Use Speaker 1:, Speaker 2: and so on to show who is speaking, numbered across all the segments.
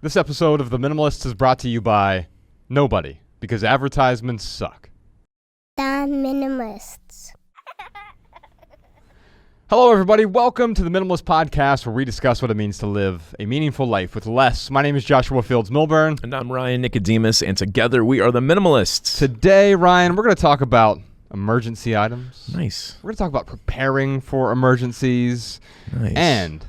Speaker 1: This episode of The Minimalists is brought to you by nobody, because advertisements suck.
Speaker 2: The Minimalists.
Speaker 1: Hello, everybody. Welcome to the Minimalist Podcast, where we discuss what it means to live a meaningful life with less. My name is Joshua Fields-Milburn.
Speaker 3: And I'm Ryan Nicodemus, and together we are the Minimalists.
Speaker 1: Today, Ryan, we're going to talk about emergency items.
Speaker 3: Nice.
Speaker 1: We're going to talk about preparing for emergencies.
Speaker 3: Nice.
Speaker 1: And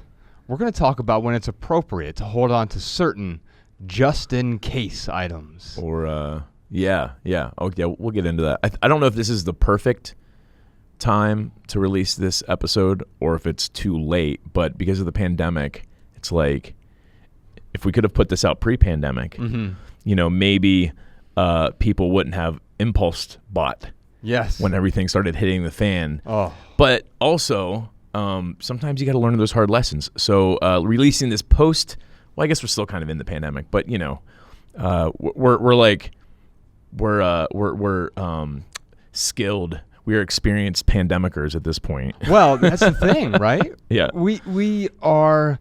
Speaker 1: we're going to talk about when it's appropriate to hold on to certain just-in-case items.
Speaker 3: Or, yeah. Oh, yeah, we'll get into that. I don't know if this is the perfect time to release this episode or if it's too late, but because of the pandemic, it's like if we could have put this out pre-pandemic, maybe people wouldn't have impulse bought.
Speaker 1: Yes.
Speaker 3: When everything started hitting the fan.
Speaker 1: Oh. But
Speaker 3: also, sometimes you got to learn those hard lessons. So releasing this post, well, I guess we're still kind of in the pandemic, but we're skilled. We are experienced pandemicers at this point.
Speaker 1: Well, that's the thing, right?
Speaker 3: Yeah.
Speaker 1: We are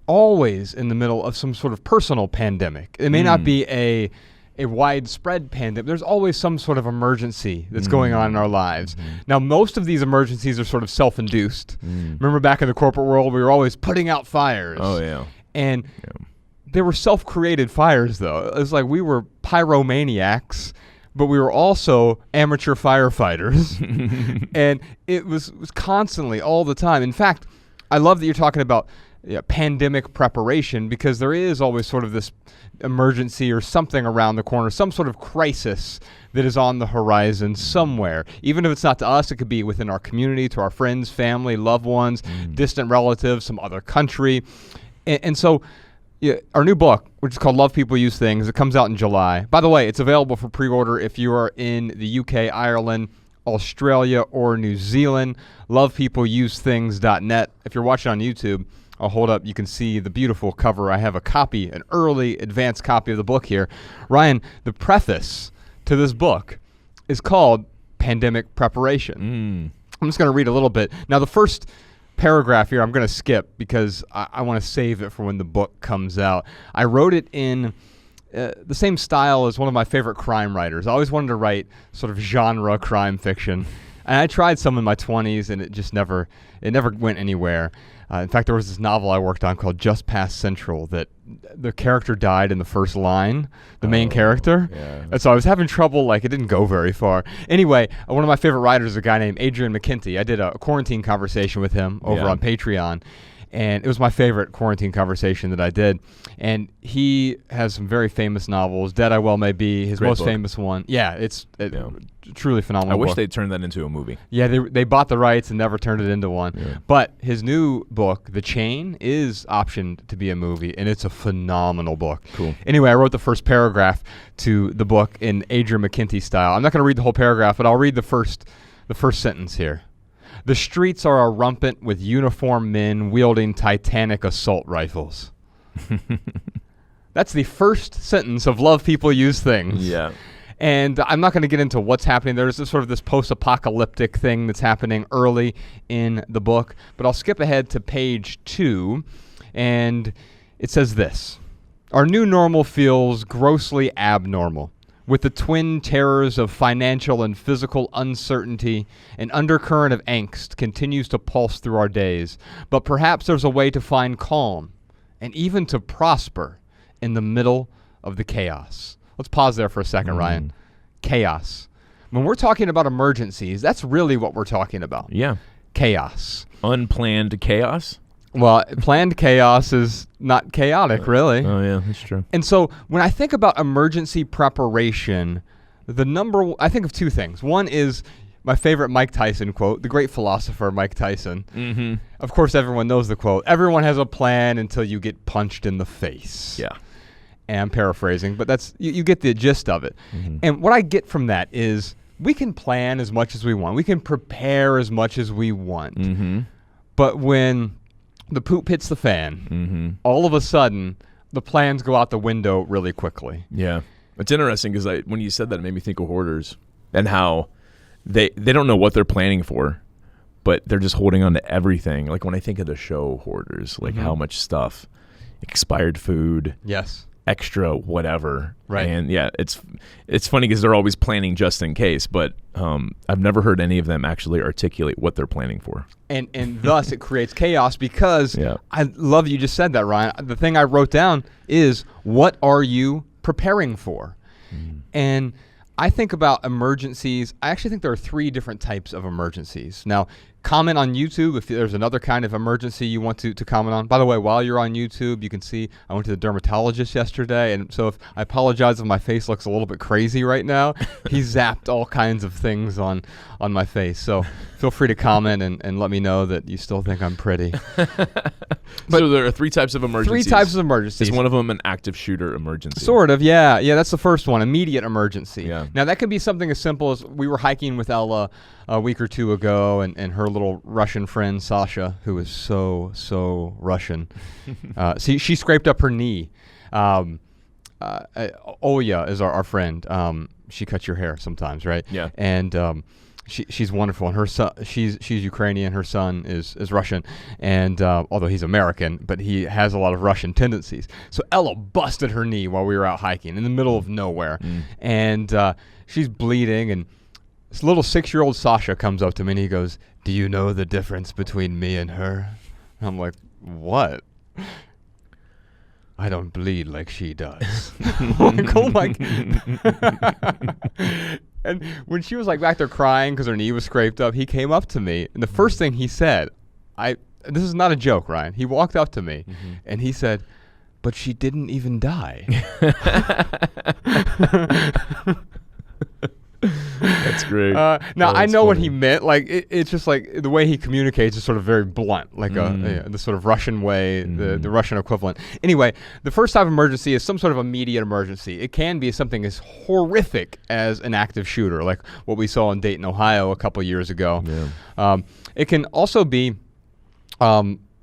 Speaker 1: always in the middle of some sort of personal pandemic. It may not be a widespread pandemic. There's always some sort of emergency that's going on in our lives. Now, most of these emergencies are sort of self-induced. Remember back in the corporate world, we were always putting out fires.
Speaker 3: Oh, yeah.
Speaker 1: And they were self-created fires, though. It was like we were pyromaniacs, but we were also amateur firefighters. And it was constantly, all the time. In fact, I love that you're talking about pandemic preparation, because there is always sort of this emergency or something around the corner, some sort of crisis that is on the horizon somewhere. Even if it's not to us, it could be within our community, to our friends, family, loved ones, distant relatives, some other country. And so our new book, which is called Love People Use Things, it comes out in July. By the way, it's available for pre-order if you are in the UK, Ireland, Australia, or New Zealand. LovePeopleUseThings.net. If you're watching on YouTube, I'll hold up. You can see the beautiful cover. I have a copy, an early advanced copy of the book here. Ryan, the preface to this book is called Pandemic Preparation. I'm just going to read a little bit. Now, the first paragraph here I'm going to skip because I want to save it for when the book comes out. I wrote it in the same style as one of my favorite crime writers. I always wanted to write sort of genre crime fiction. And I tried some in my 20s, and it just never went anywhere. In fact, there was this novel I worked on called Just Past Central that the character died in the first line, the main character.
Speaker 3: Yeah.
Speaker 1: And so I was having trouble, it didn't go very far. Anyway, one of my favorite writers is a guy named Adrian McKinty. I did a quarantine conversation with him over on Patreon. And it was my favorite quarantine conversation that I did. And he has some very famous novels. Dead I Well May Be, his most famous one. Yeah, it's truly phenomenal.
Speaker 3: I wish
Speaker 1: book.
Speaker 3: they'd turned that into a movie.
Speaker 1: Yeah, they bought the rights and never turned it into one.
Speaker 3: Yeah.
Speaker 1: But his new book, The Chain, is optioned to be a movie, and it's a phenomenal book.
Speaker 3: Cool.
Speaker 1: Anyway, I wrote the first paragraph to the book in Adrian McKinty style. I'm not going to read the whole paragraph, but I'll read the first sentence here. The streets are a rumpant with uniformed men wielding Titanic assault rifles. That's the first sentence of Love People Use Things.
Speaker 3: Yeah.
Speaker 1: And I'm not going to get into what's happening. There's this post-apocalyptic thing that's happening early in the book. But I'll skip ahead to page 2. And it says this. Our new normal feels grossly abnormal. With the twin terrors of financial and physical uncertainty, an undercurrent of angst continues to pulse through our days. But perhaps there's a way to find calm and even to prosper in the middle of the chaos. Let's pause there for a second, Ryan. Chaos. When we're talking about emergencies, that's really what we're talking about.
Speaker 3: Yeah.
Speaker 1: Chaos.
Speaker 3: Unplanned chaos?
Speaker 1: Well, planned chaos is not chaotic, really.
Speaker 3: Oh, yeah, that's true.
Speaker 1: And so when I think about emergency preparation, I think of two things. One is my favorite Mike Tyson quote, the great philosopher Mike Tyson. Of course, everyone knows the quote. Everyone has a plan until you get punched in the face.
Speaker 3: Yeah.
Speaker 1: And I'm paraphrasing, but that's you get the gist of it. And what I get from that is we can plan as much as we want. We can prepare as much as we want. But when the poop hits the fan, all of a sudden, the plans go out the window really quickly.
Speaker 3: Yeah. It's interesting because when you said that, it made me think of hoarders and how they don't know what they're planning for, but they're just holding on to everything. Like when I think of the show Hoarders, like how much stuff expired food,
Speaker 1: Yes.
Speaker 3: extra whatever.
Speaker 1: Right.
Speaker 3: And yeah, it's funny because they're always planning just in case, but I've never heard any of them actually articulate what they're planning for.
Speaker 1: And thus it creates chaos because I love that you just said that, Ryan. The thing I wrote down is, what are you preparing for? And I think about emergencies. I actually think there are 3 different types of emergencies. Now, comment on YouTube if there's another kind of emergency you want to comment on. By the way, while you're on YouTube, you can see I went to the dermatologist yesterday, and so if I apologize if my face looks a little bit crazy right now. He zapped all kinds of things on my face. So feel free to comment and let me know that you still think I'm pretty.
Speaker 3: So there are 3 types of emergencies.
Speaker 1: 3 types of emergencies.
Speaker 3: Is one of them an active shooter emergency?
Speaker 1: Sort of, yeah. Yeah, that's the first one, immediate emergency.
Speaker 3: Yeah.
Speaker 1: Now, that could be something as simple as we were hiking with Ella a week or 2 ago, and her little Russian friend, Sasha, who is so Russian. She scraped up her knee. Olya is our friend. She cuts your hair sometimes, right?
Speaker 3: Yeah.
Speaker 1: And she's wonderful, and her son, she's Ukrainian. Her son is Russian, and although he's American, but he has a lot of Russian tendencies. So Ella busted her knee while we were out hiking in the middle of nowhere, and she's bleeding. And this little 6-year-old Sasha comes up to me and he goes, "Do you know the difference between me and her?" And I'm like, "What?" "I don't bleed like she does." Like, oh my. And when she was like back there crying because her knee was scraped up, he came up to me, and the first thing he said, this is not a joke, Ryan. He walked up to me and he said, "But she didn't even die."
Speaker 3: That's great.
Speaker 1: Now, I know
Speaker 3: funny.
Speaker 1: what he meant. Like, it's just like the way he communicates is sort of very blunt, like the sort of Russian way, the Russian equivalent. Anyway, the first type of emergency is some sort of immediate emergency. It can be something as horrific as an active shooter, like what we saw in Dayton, Ohio a couple years ago.
Speaker 3: Yeah.
Speaker 1: It can also be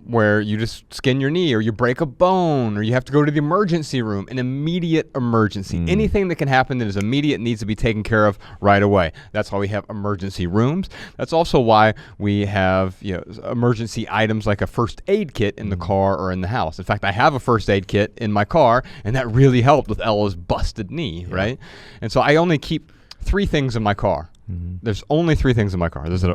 Speaker 1: where you just skin your knee, or you break a bone, or you have to go to the emergency room. An immediate emergency. Anything that can happen that is immediate needs to be taken care of right away. That's why we have emergency rooms. That's also why we have emergency items like a first aid kit in the car or in the house. In fact, I have a first aid kit in my car, and that really helped with Ella's busted knee, right? And so I only keep 3 things in my car. There's only 3 things in my car. There's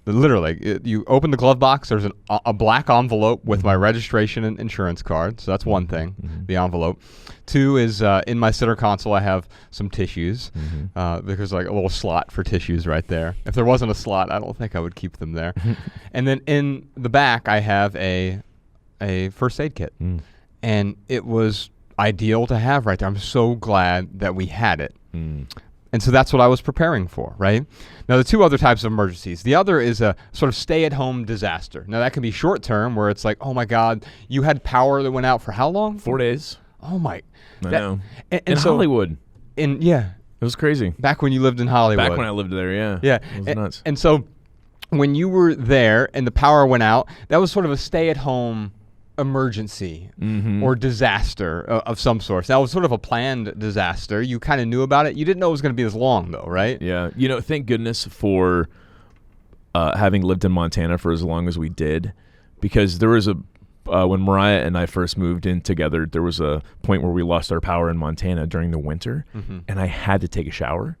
Speaker 1: literally, you open the glove box, there's a black envelope with my registration and insurance card. So that's one thing, the envelope. 2 is in my center console, I have some tissues because like a little slot for tissues right there. If there wasn't a slot, I don't think I would keep them there. And then in the back, I have a first aid kit. And it was ideal to have right there. I'm so glad that we had it. And so that's what I was preparing for, right? Now, the 2 other types of emergencies. The other is a sort of stay-at-home disaster. Now, that can be short-term, where it's like, oh, my God, you had power that went out for how long?
Speaker 3: 4 days.
Speaker 1: Oh, my.
Speaker 3: I know.
Speaker 1: And
Speaker 3: in
Speaker 1: so,
Speaker 3: Hollywood.
Speaker 1: Yeah.
Speaker 3: It was crazy.
Speaker 1: Back when you lived in Hollywood.
Speaker 3: Back when I lived there, yeah.
Speaker 1: Yeah.
Speaker 3: It was nuts.
Speaker 1: And so when you were there and the power went out, that was sort of a stay-at-home emergency or disaster of some sort. That was sort of a planned disaster. You kind of knew about it. You didn't know it was going to be as long, though, right?
Speaker 3: Yeah. Thank goodness for having lived in Montana for as long as we did, because there was when Mariah and I first moved in together, there was a point where we lost our power in Montana during the winter, and I had to take a shower.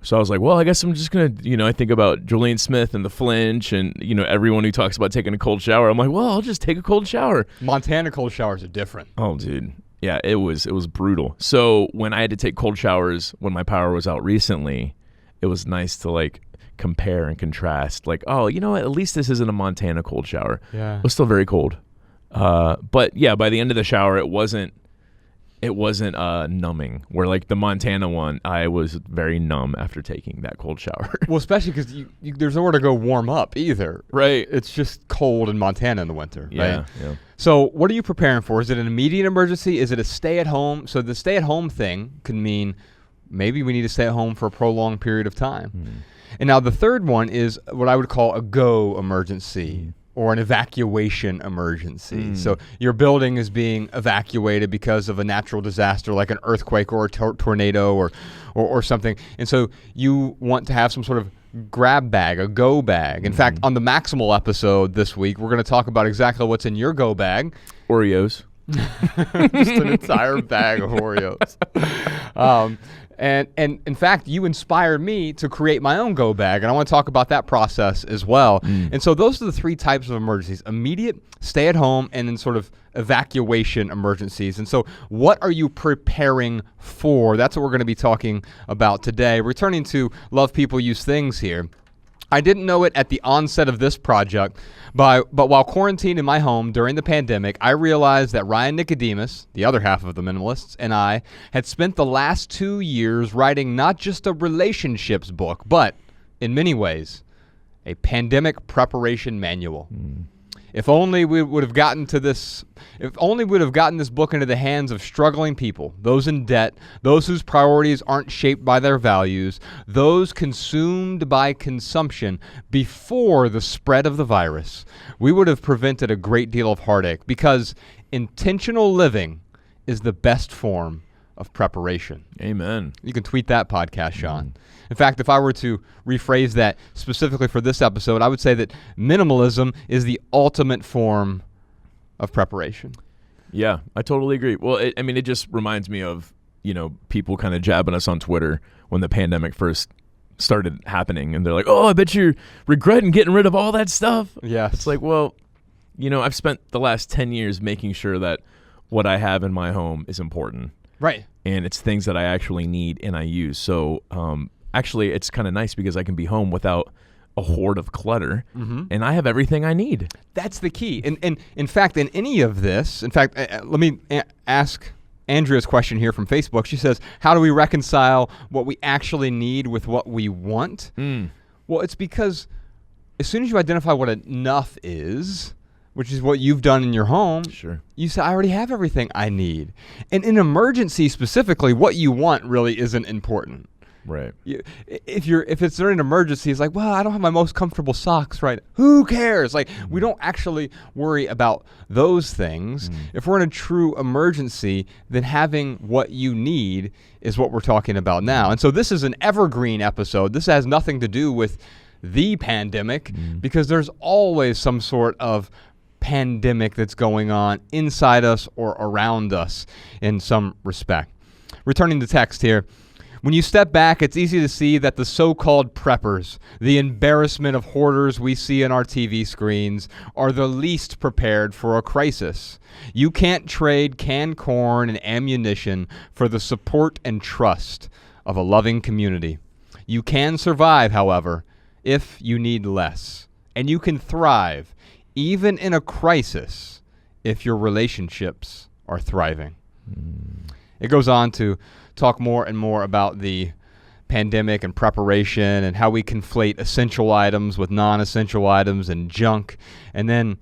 Speaker 3: So I was like, well, I guess I'm just going to, I think about Jolene Smith and the Flinch and, everyone who talks about taking a cold shower. I'm like, well, I'll just take a cold shower.
Speaker 1: Montana cold showers are different.
Speaker 3: Oh, dude. Yeah, it was brutal. So when I had to take cold showers when my power was out recently, it was nice to like compare and contrast. Like, oh, you know what? At least this isn't a Montana cold shower.
Speaker 1: Yeah.
Speaker 3: It was still very cold. But yeah, by the end of the shower, it wasn't numbing, where like the Montana one, I was very numb after taking that cold shower.
Speaker 1: Well, especially because there's nowhere to go warm up either.
Speaker 3: Right.
Speaker 1: It's just cold in Montana in the winter, right?
Speaker 3: Yeah.
Speaker 1: So what are you preparing for? Is it an immediate emergency? Is it a stay-at-home? So the stay-at-home thing can mean maybe we need to stay at home for a prolonged period of time. And now the third one is what I would call a go emergency. Or an evacuation emergency. So your building is being evacuated because of a natural disaster like an earthquake or a tornado or something. And so you want to have some sort of grab bag, a go bag. In fact, on the Maximal episode this week, we're going to talk about exactly what's in your go bag.
Speaker 3: Oreos.
Speaker 1: Just an entire bag of Oreos. And in fact, you inspired me to create my own go bag, and I want to talk about that process as well. And so those are the three types of emergencies: immediate, stay at home, and then sort of evacuation emergencies. And so what are you preparing for? That's what we're going to be talking about today. Returning to Love People Use Things here. I didn't know it at the onset of this project, but while quarantined in my home during the pandemic, I realized that Ryan Nicodemus, the other half of the Minimalists, and I had spent the last 2 years writing not just a relationships book, but, in many ways, a pandemic preparation manual. If only we would have gotten this book into the hands of struggling people, those in debt, those whose priorities aren't shaped by their values, those consumed by consumption before the spread of the virus, we would have prevented a great deal of heartache, because intentional living is the best form of preparation.
Speaker 3: Amen.
Speaker 1: You can tweet that podcast, Sean. In fact, if I were to rephrase that specifically for this episode, I would say that minimalism is the ultimate form of preparation.
Speaker 3: Yeah, I totally agree. Well, it just reminds me of, people kind of jabbing us on Twitter when the pandemic first started happening, and they're like, "Oh, I bet you're regretting getting rid of all that stuff."
Speaker 1: Yeah.
Speaker 3: It's like, well, I've spent the last 10 years making sure that what I have in my home is important.
Speaker 1: Right.
Speaker 3: And it's things that I actually need and I use. So, actually, it's kind of nice because I can be home without a horde of clutter, and I have everything I need.
Speaker 1: That's the key. And in fact, in any of this, let me ask Andrea's question here from Facebook. She says, how do we reconcile what we actually need with what we want? Well, it's because as soon as you identify what enough is, which is what you've done in your home,
Speaker 3: sure,
Speaker 1: you say, I already have everything I need. And in emergency specifically, what you want really isn't important.
Speaker 3: Right.
Speaker 1: If it's during an emergency, it's like, well, I don't have my most comfortable socks, right? Who cares? Like, we don't actually worry about those things. If we're in a true emergency, then having what you need is what we're talking about now. And so this is an evergreen episode. This has nothing to do with the pandemic, because there's always some sort of pandemic that's going on inside us or around us in some respect. Returning to text here. When you step back, it's easy to see that the so-called preppers, the embarrassment of hoarders we see on our TV screens, are the least prepared for a crisis. You can't trade canned corn and ammunition for the support and trust of a loving community. You can survive, however, if you need less. And you can thrive, even in a crisis, if your relationships are thriving. It goes on to talk more and more about the pandemic and preparation and how we conflate essential items with non-essential items and junk. And then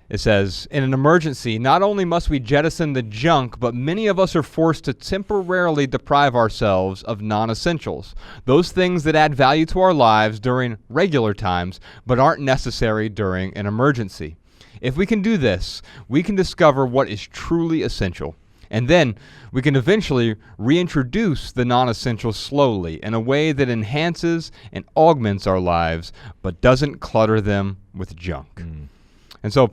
Speaker 1: it says, in an emergency, not only must we jettison the junk, but many of us are forced to temporarily deprive ourselves of non-essentials, those things that add value to our lives during regular times, but aren't necessary during an emergency. If we can do this, we can discover what is truly essential. And then we can eventually reintroduce the non-essentials slowly in a way that enhances and augments our lives, but doesn't clutter them with junk. And so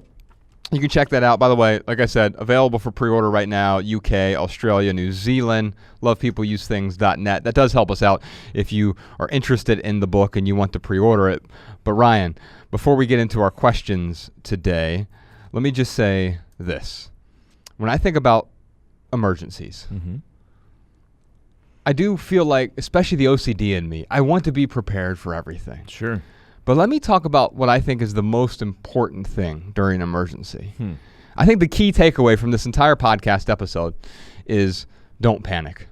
Speaker 1: you can check that out. By the way, like I said, available for pre-order right now, UK, Australia, New Zealand, lovepeopleusethings.net. That does help us out if you are interested in the book and you want to pre-order it. But Ryan, before we get into our questions today, let me just say this. When I think about emergencies, I do feel like, especially the OCD in me, I want to be prepared for everything.
Speaker 3: Sure.
Speaker 1: But let me talk about what I think is the most important thing during an emergency. I think the key takeaway from this entire podcast episode is don't panic.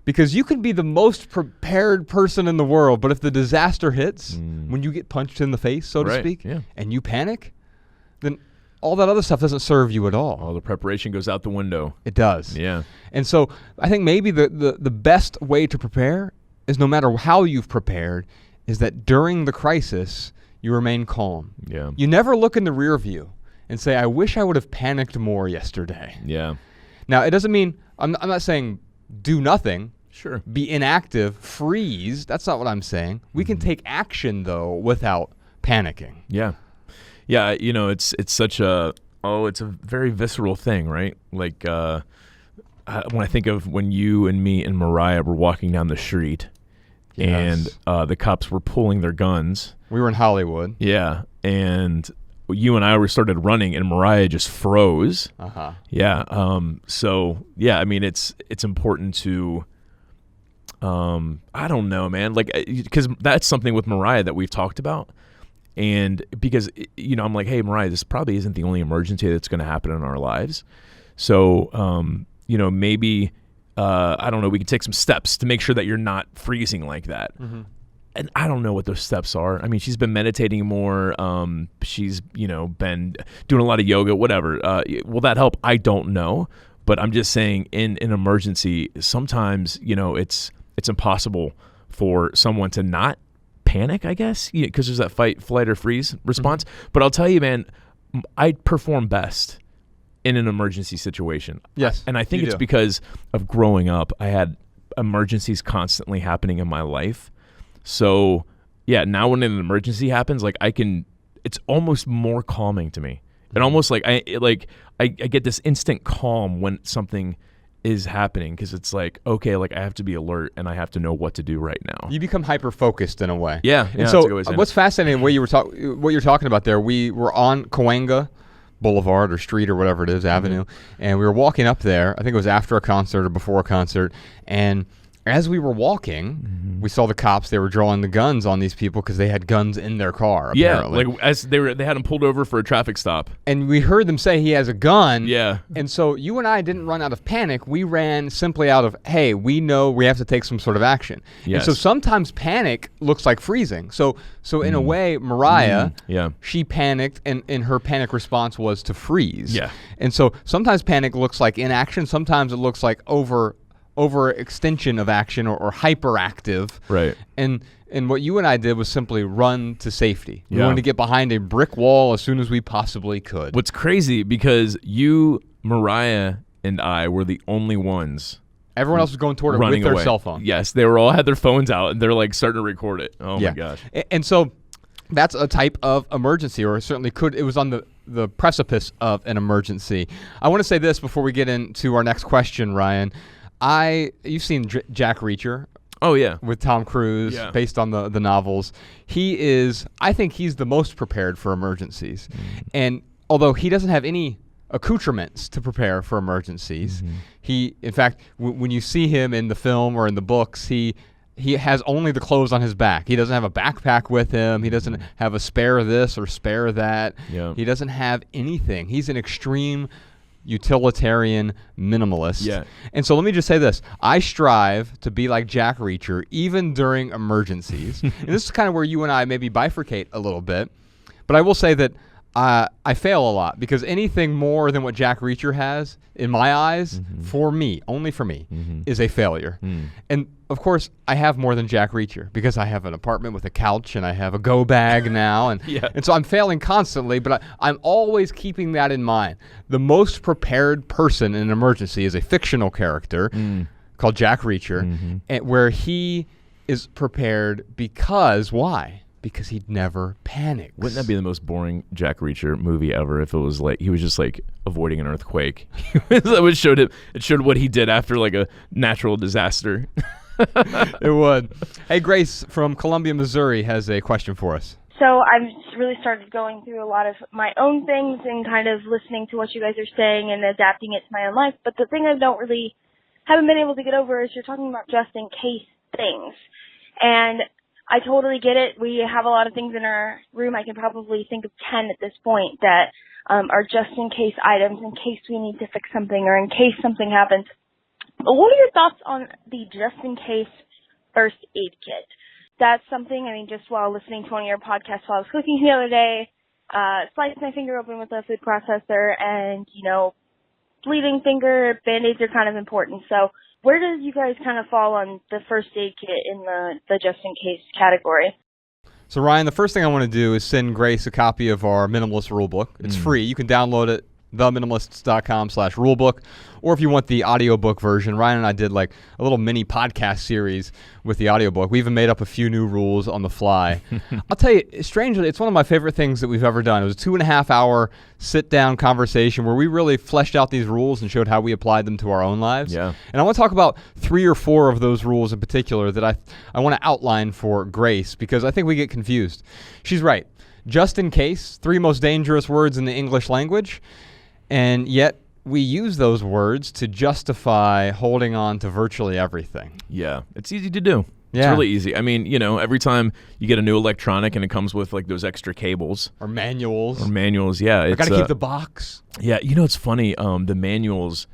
Speaker 1: Because you can be the most prepared person in the world, but if the disaster hits, when you get punched in the face, so to speak, and you panic, then all that other stuff doesn't serve you at all.
Speaker 3: All the preparation goes out the window.
Speaker 1: It does.
Speaker 3: Yeah.
Speaker 1: And so I think maybe the best way to prepare is, no matter how you've prepared, is that during the crisis, you remain calm.
Speaker 3: Yeah.
Speaker 1: You never look in the rear view and say, I wish I would have panicked more yesterday.
Speaker 3: Yeah.
Speaker 1: Now, it doesn't mean, I'm not saying do nothing.
Speaker 3: Sure.
Speaker 1: Be inactive, freeze. That's not what I'm saying. We can take action, though, without panicking.
Speaker 3: Yeah. Yeah, it's such a Oh, it's a very visceral thing, right? Like when I think of when you and me and Mariah were walking down the street,
Speaker 1: Yes.
Speaker 3: and the cops were pulling their guns.
Speaker 1: We were in Hollywood.
Speaker 3: Yeah, and you and I started running, and Mariah just froze.
Speaker 1: Uh-huh.
Speaker 3: Yeah. So yeah, I mean, it's important to. I don't know, man. Like, because that's something with Mariah that we've talked about, and because I'm like, hey, Mariah, this probably isn't the only emergency that's going to happen in our lives. So, maybe I don't know. We can take some steps to make sure that you're not freezing like that.
Speaker 1: Mm-hmm.
Speaker 3: And I don't know what those steps are. I mean, she's been meditating more. She's, been doing a lot of yoga, whatever. Will that help? I don't know. But I'm just saying in an emergency, sometimes, it's impossible for someone to not panic, I guess, because there's that fight, flight, or freeze response. Mm-hmm. But I'll tell you, man, I perform best in an emergency situation.
Speaker 1: Yes.
Speaker 3: And I think it's because of growing up. I had emergencies constantly happening in my life. So, yeah, now when an emergency happens, like it's almost more calming to me. And almost like I get this instant calm when something is happening, because it's like, okay, like I have to be alert and I have to know what to do right now.
Speaker 1: You become hyper focused in a way.
Speaker 3: Yeah.
Speaker 1: And so what's fascinating, what you're talking about there, we were on Cahuenga Boulevard or street or whatever it is, avenue, and we were walking up there. I think it was after a concert or before a concert, and as we were walking, we saw the cops. They were drawing the guns on these people because they had guns in their car. Apparently.
Speaker 3: Yeah, like as they had him pulled over for a traffic stop.
Speaker 1: And we heard them say he has a gun.
Speaker 3: Yeah.
Speaker 1: And so you and I didn't run out of panic. We ran simply out of, hey, we know we have to take some sort of action.
Speaker 3: Yes.
Speaker 1: And so sometimes panic looks like freezing. So in a way, Mariah, she panicked, and her panic response was to freeze.
Speaker 3: Yeah.
Speaker 1: And so sometimes panic looks like inaction. Sometimes it looks like overextension of action or hyperactive.
Speaker 3: Right.
Speaker 1: And what you and I did was simply run to safety. We
Speaker 3: Yeah.
Speaker 1: wanted to get behind a brick wall as soon as we possibly could.
Speaker 3: What's crazy, because you, Mariah, and I were the only ones.
Speaker 1: Everyone else was going toward it
Speaker 3: running
Speaker 1: with their
Speaker 3: away.
Speaker 1: cell phone.
Speaker 3: Yes, they were all had their phones out and they're like starting to record it. Oh my gosh.
Speaker 1: And so that's a type of emergency, or certainly it was on the precipice of an emergency. I want to say this before we get into our next question, Ryan. You've seen Jack Reacher.
Speaker 3: Oh yeah.
Speaker 1: With Tom Cruise, based on the novels. I think he's the most prepared for emergencies. And although he doesn't have any accoutrements to prepare for emergencies, he, in fact, when you see him in the film or in the books, he has only the clothes on his back. He doesn't have a backpack with him. He doesn't have a spare this or spare that.
Speaker 3: Yeah.
Speaker 1: He doesn't have anything. He's an extreme utilitarian minimalist.
Speaker 3: Yeah.
Speaker 1: And so let me just say this. I strive to be like Jack Reacher even during emergencies. And this is kind of where you and I maybe bifurcate a little bit. But I will say that I fail a lot, because anything more than what Jack Reacher has, in my eyes, for me, only for me, is a failure. And of course, I have more than Jack Reacher, because I have an apartment with a couch and I have a go bag now. And, and so I'm failing constantly, but I'm always keeping that in mind. The most prepared person in an emergency is a fictional character called Jack Reacher, and where he is prepared because, why? Because he'd never panicked.
Speaker 3: Wouldn't that be the most boring Jack Reacher movie ever if it was like he was just like avoiding an earthquake? It showed what he did after like a natural disaster.
Speaker 1: It would. Hey, Grace from Columbia, Missouri has a question for us.
Speaker 4: So I've really started going through a lot of my own things and kind of listening to what you guys are saying and adapting it to my own life. But the thing I haven't been able to get over is you're talking about just in case things. And I totally get it. We have a lot of things in our room. I can probably think of 10 at this point that are just in case items, in case we need to fix something or in case something happens. But what are your thoughts on the just in case first aid kit? That's something, just while listening to one of your podcasts while I was cooking the other day, sliced my finger open with a food processor and, bleeding finger, Band-Aids are kind of important. So where do you guys kind of fall on the first aid kit in the just-in-case category?
Speaker 1: So, Ryan, the first thing I want to do is send Grace a copy of our Minimalist Rulebook. It's free. You can download it theminimalists.com/rulebook. Or if you want the audiobook version, Ryan and I did like a little mini podcast series with the audiobook. We even made up a few new rules on the fly. I'll tell you, strangely, it's one of my favorite things that we've ever done. It was a 2.5-hour sit-down conversation where we really fleshed out these rules and showed how we applied them to our own lives.
Speaker 3: Yeah.
Speaker 1: And I want to talk about 3 or 4 of those rules in particular that I want to outline for Grace, because I think we get confused. She's right. Just in case, 3 most dangerous words in the English language, and yet we use those words to justify holding on to virtually everything.
Speaker 3: Yeah, it's easy to do.
Speaker 1: Yeah.
Speaker 3: It's really easy. I mean, every time you get a new electronic and it comes with like those extra cables.
Speaker 1: Or manuals.
Speaker 3: Yeah.
Speaker 1: I got to keep the box.
Speaker 3: Yeah, it's funny. The manuals,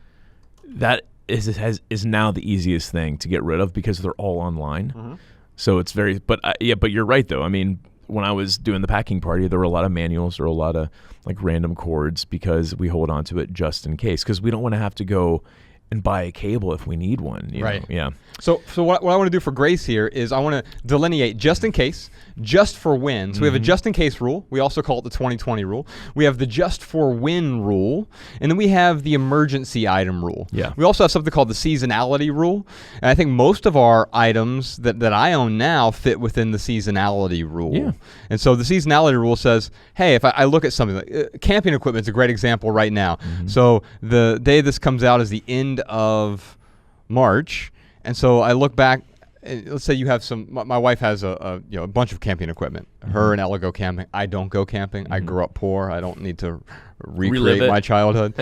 Speaker 3: that is now the easiest thing to get rid of because they're all online.
Speaker 1: Mm-hmm.
Speaker 3: So it's but you're right though. I mean, when I was doing the packing party, there were a lot of manuals or a lot of like random cords because we hold on to it just in case, because we don't want to have to go and buy a cable if we need one. You
Speaker 1: Right.
Speaker 3: know? Yeah.
Speaker 1: So what I want to do for Grace here is I want to delineate just in case, just for when. So we have a just in case rule. We also call it the 2020 rule. We have the just for when rule. And then we have the emergency item rule.
Speaker 3: Yeah.
Speaker 1: We also have something called the seasonality rule. And I think most of our items that I own now fit within the seasonality rule.
Speaker 3: Yeah.
Speaker 1: And so the seasonality rule says, hey, if I look at something like camping equipment is a great example right now. So the day this comes out is the end of March. And so I look back, let's say you have my wife has a bunch of camping equipment. Her and Ella go camping. I don't go camping. I grew up poor. I don't need to recreate my childhood.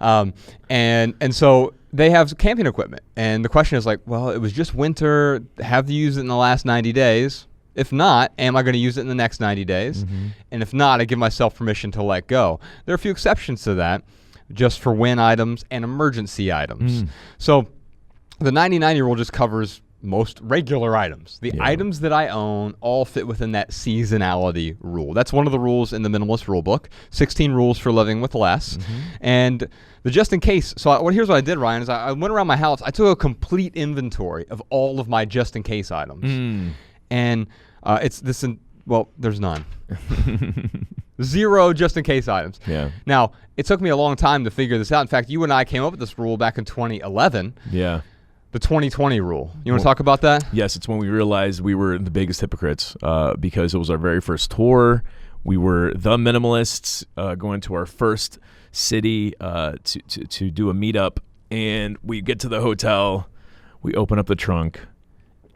Speaker 1: And so they have camping equipment. And the question is like, well, it was just winter. Have you used it in the last 90 days? If not, am I going to use it in the next 90 days? And if not, I give myself permission to let go. There are a few exceptions to that, just for when items and emergency items. So the 90-90 rule just covers most regular items. The items that I own all fit within that seasonality rule. That's one of the rules in the Minimalist Rulebook, 16 rules for living with less. And the just in case, here's what I did, Ryan, is I went around my house. I took a complete inventory of all of my just in case items. And there's none. 0 just in case items.
Speaker 3: Yeah.
Speaker 1: Now, it took me a long time to figure this out. In fact, you and I came up with this rule back in 2011.
Speaker 3: Yeah.
Speaker 1: The 2020 rule. You want to talk about that?
Speaker 3: Yes, it's when we realized we were the biggest hypocrites because it was our very first tour. We were the Minimalists going to our first city to do a meetup, and we get to the hotel, we open up the trunk,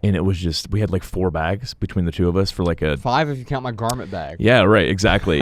Speaker 3: and it was just, we had like 4 bags between the two of us for like
Speaker 1: 5 if you count my garment bag.
Speaker 3: Yeah, right, exactly.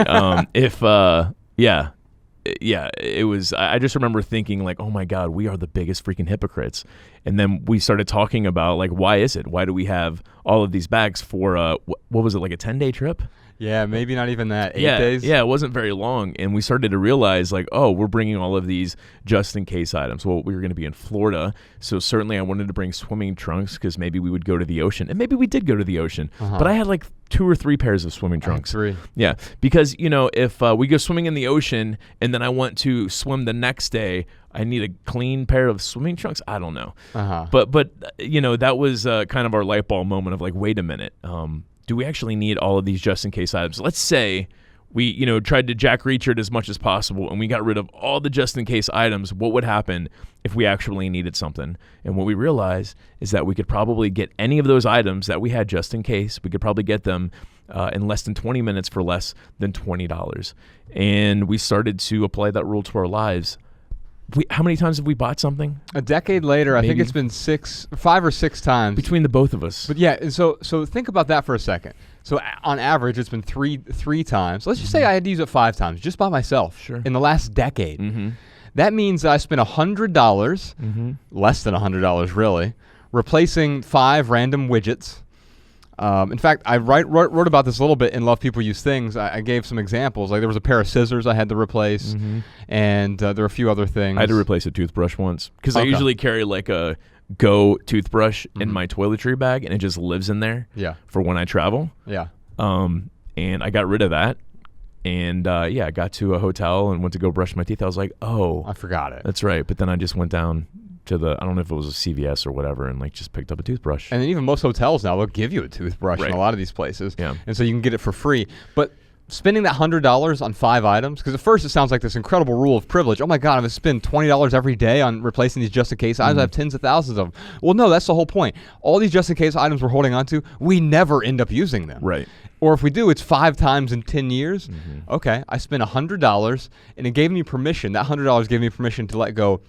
Speaker 3: It was, I just remember thinking like, oh my God, we are the biggest freaking hypocrites. And then we started talking about like, why is it? Why do we have all of these bags for, what was it, like a 10-day trip?
Speaker 1: Yeah, maybe not even that. 8 days?
Speaker 3: Yeah, it wasn't very long. And we started to realize like, oh, we're bringing all of these just in case items. Well, we were going to be in Florida. So certainly I wanted to bring swimming trunks because maybe we would go to the ocean. And maybe we did go to the ocean. But I had like 2 or 3 pairs of swimming trunks.
Speaker 1: 3.
Speaker 3: Yeah, because, if we go swimming in the ocean and then I want to swim the next day, I need a clean pair of swimming trunks. I don't know. But that was kind of our light bulb moment of like, wait a minute. Do we actually need all of these just in case items? Let's say we, tried to Jack Reacher it as much as possible and we got rid of all the just in case items. What would happen if we actually needed something? And what we realized is that we could probably get any of those items that we had just in case. We could probably get them in less than 20 minutes for less than $20. And we started to apply that rule to our lives. How many times have we bought something?
Speaker 1: A decade later, I think it's been 5 or 6 times.
Speaker 3: Between the both of us.
Speaker 1: But yeah, and so think about that for a second. So on average, it's been three times. Let's just say I had to use it 5 times just by myself in the last decade. That means that I spent $100, less than $100 really, replacing 5 random widgets. In fact, I wrote about this a little bit in Love People Use Things. I gave some examples. Like there was a pair of scissors I had to replace, and there were a few other things.
Speaker 3: I had to replace a toothbrush once because I usually carry like a Go toothbrush in my toiletry bag, and it just lives in there for when I travel.
Speaker 1: Yeah.
Speaker 3: And I got rid of that. And I got to a hotel and went to go brush my teeth. I was like, oh.
Speaker 1: I forgot it.
Speaker 3: That's right. But then I just went down to I don't know if it was a CVS or whatever, and like just picked up a toothbrush.
Speaker 1: And then even most hotels now, they'll give you a toothbrush in a lot of these places.
Speaker 3: Yeah.
Speaker 1: And so you can get it for free. But spending that $100 on 5 items, because at first it sounds like this incredible rule of privilege. Oh my God, I'm going to spend $20 every day on replacing these just-in-case items. I have tens of thousands of them. Well, no, that's the whole point. All these just-in-case items we're holding on to, we never end up using them.
Speaker 3: Right.
Speaker 1: Or if we do, it's 5 times in 10 years. Okay, I spent $100, and it gave me permission. That $100 gave me permission to let go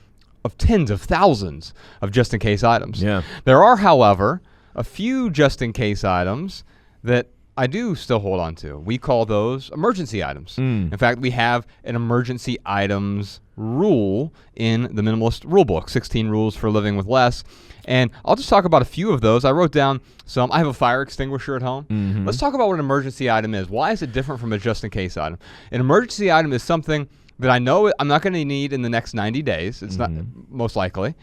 Speaker 1: of tens of thousands of just-in-case items.
Speaker 3: Yeah.
Speaker 1: There are, however, a few just-in-case items that I do still hold on to. We call those emergency items. In fact, we have an emergency items rule in the Minimalist rule book, 16 Rules for Living with Less. And I'll just talk about a few of those. I wrote down some. I have a fire extinguisher at home. Let's talk about what an emergency item is. Why is it different from a just-in-case item? An emergency item is something that I know I'm not going to need in the next 90 days. It's not most likely.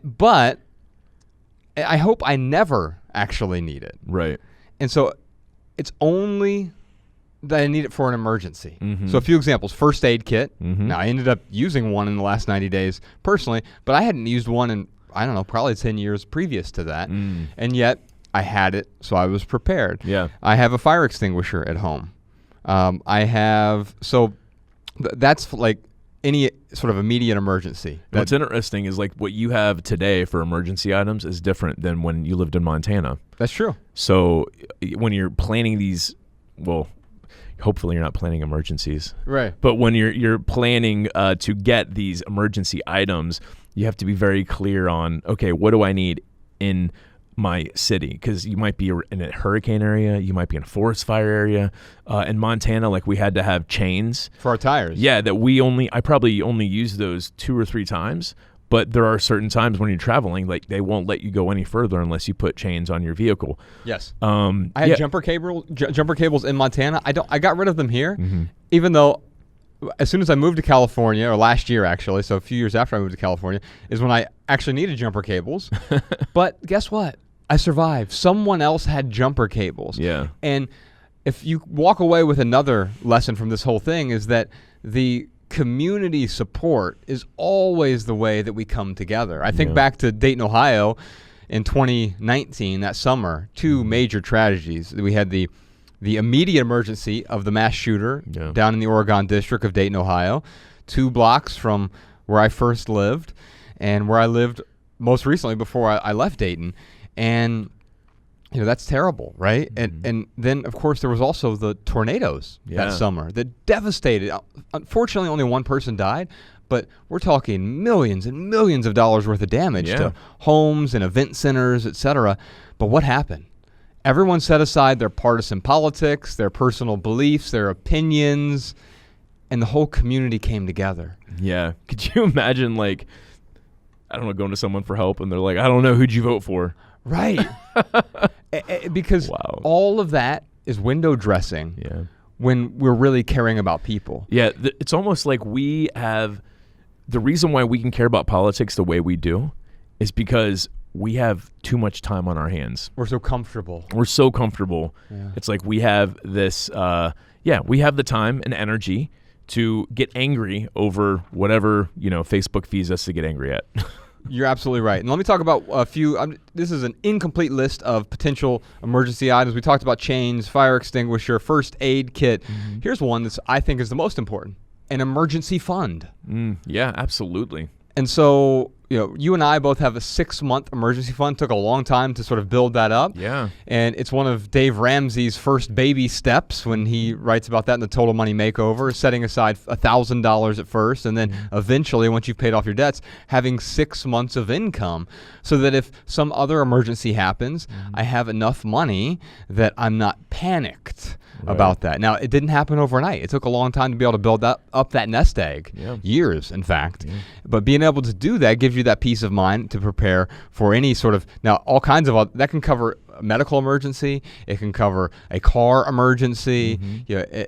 Speaker 1: But I hope I never actually need it.
Speaker 3: Right.
Speaker 1: And so it's only that I need it for an emergency. So a few examples. First aid kit. Now, I ended up using one in the last 90 days personally, but I hadn't used one in, I don't know, probably 10 years previous to that. And yet I had it, so I was prepared.
Speaker 3: Yeah.
Speaker 1: I have a fire extinguisher at home. I have, that's like any sort of immediate emergency.
Speaker 3: What's interesting is like what you have today for emergency items is different than when you lived in Montana.
Speaker 1: That's true.
Speaker 3: So when you're planning these, well, hopefully you're not planning emergencies.
Speaker 1: Right.
Speaker 3: But when you're planning to get these emergency items, you have to be very clear on, okay, what do I need in my city? Because you might be in a hurricane area, you might be in a forest fire area. In Montana, like we had to have chains
Speaker 1: For our tires.
Speaker 3: Yeah, that I probably only used those 2 or 3 times. But there are certain times when you're traveling, like they won't let you go any further unless you put chains on your vehicle.
Speaker 1: Yes. I had jumper cables in Montana. I got rid of them here, even though as soon as I moved to California, or last year actually, so a few years after I moved to California, is when I actually needed jumper cables. But guess what? I survived. Someone else had jumper cables.
Speaker 3: Yeah.
Speaker 1: And if you walk away with another lesson from this whole thing, is that the community support is always the way that we come together. I think back to Dayton, Ohio in 2019, that summer, 2 major tragedies. We had the immediate emergency of the mass shooter down in the Oregon district of Dayton, Ohio, 2 blocks from where I first lived and where I lived most recently before I left Dayton. And that's terrible, right? And then, of course, there was also the tornadoes that summer that devastated. Unfortunately, only 1 person died, but we're talking millions and millions of dollars worth of damage to homes and event centers, etc. But what happened? Everyone set aside their partisan politics, their personal beliefs, their opinions, and the whole community came together.
Speaker 3: Yeah. Could you imagine, like, I don't know, going to someone for help and they're like, I don't know, who'd you vote for?
Speaker 1: Right. Because all of that is window dressing when we're really caring about people.
Speaker 3: Yeah, it's almost like we have the reason why we can care about politics the way we do is because we have too much time on our hands.
Speaker 1: We're so comfortable.
Speaker 3: Yeah. It's like we have this, we have the time and energy to get angry over whatever, Facebook feeds us to get angry at.
Speaker 1: You're absolutely right. And let me talk about a few. This is an incomplete list of potential emergency items. We talked about chains, fire extinguisher, first aid kit. Here's one that I think is the most important: an emergency fund.
Speaker 3: Yeah, absolutely.
Speaker 1: And so, you and I both have a 6-month emergency fund. Took a long time to sort of build that up.
Speaker 3: Yeah.
Speaker 1: And it's one of Dave Ramsey's first baby steps when he writes about that in the Total Money Makeover, setting aside $1,000 at first, and then eventually, once you've paid off your debts, having 6 months of income so that if some other emergency happens, I have enough money that I'm not panicked about that. Now, it didn't happen overnight. It took a long time to be able to build up that nest egg. Years, in fact. But being able to do that gives you that peace of mind to prepare for any sort of, now all kinds of, that can cover a medical emergency, it can cover a car emergency,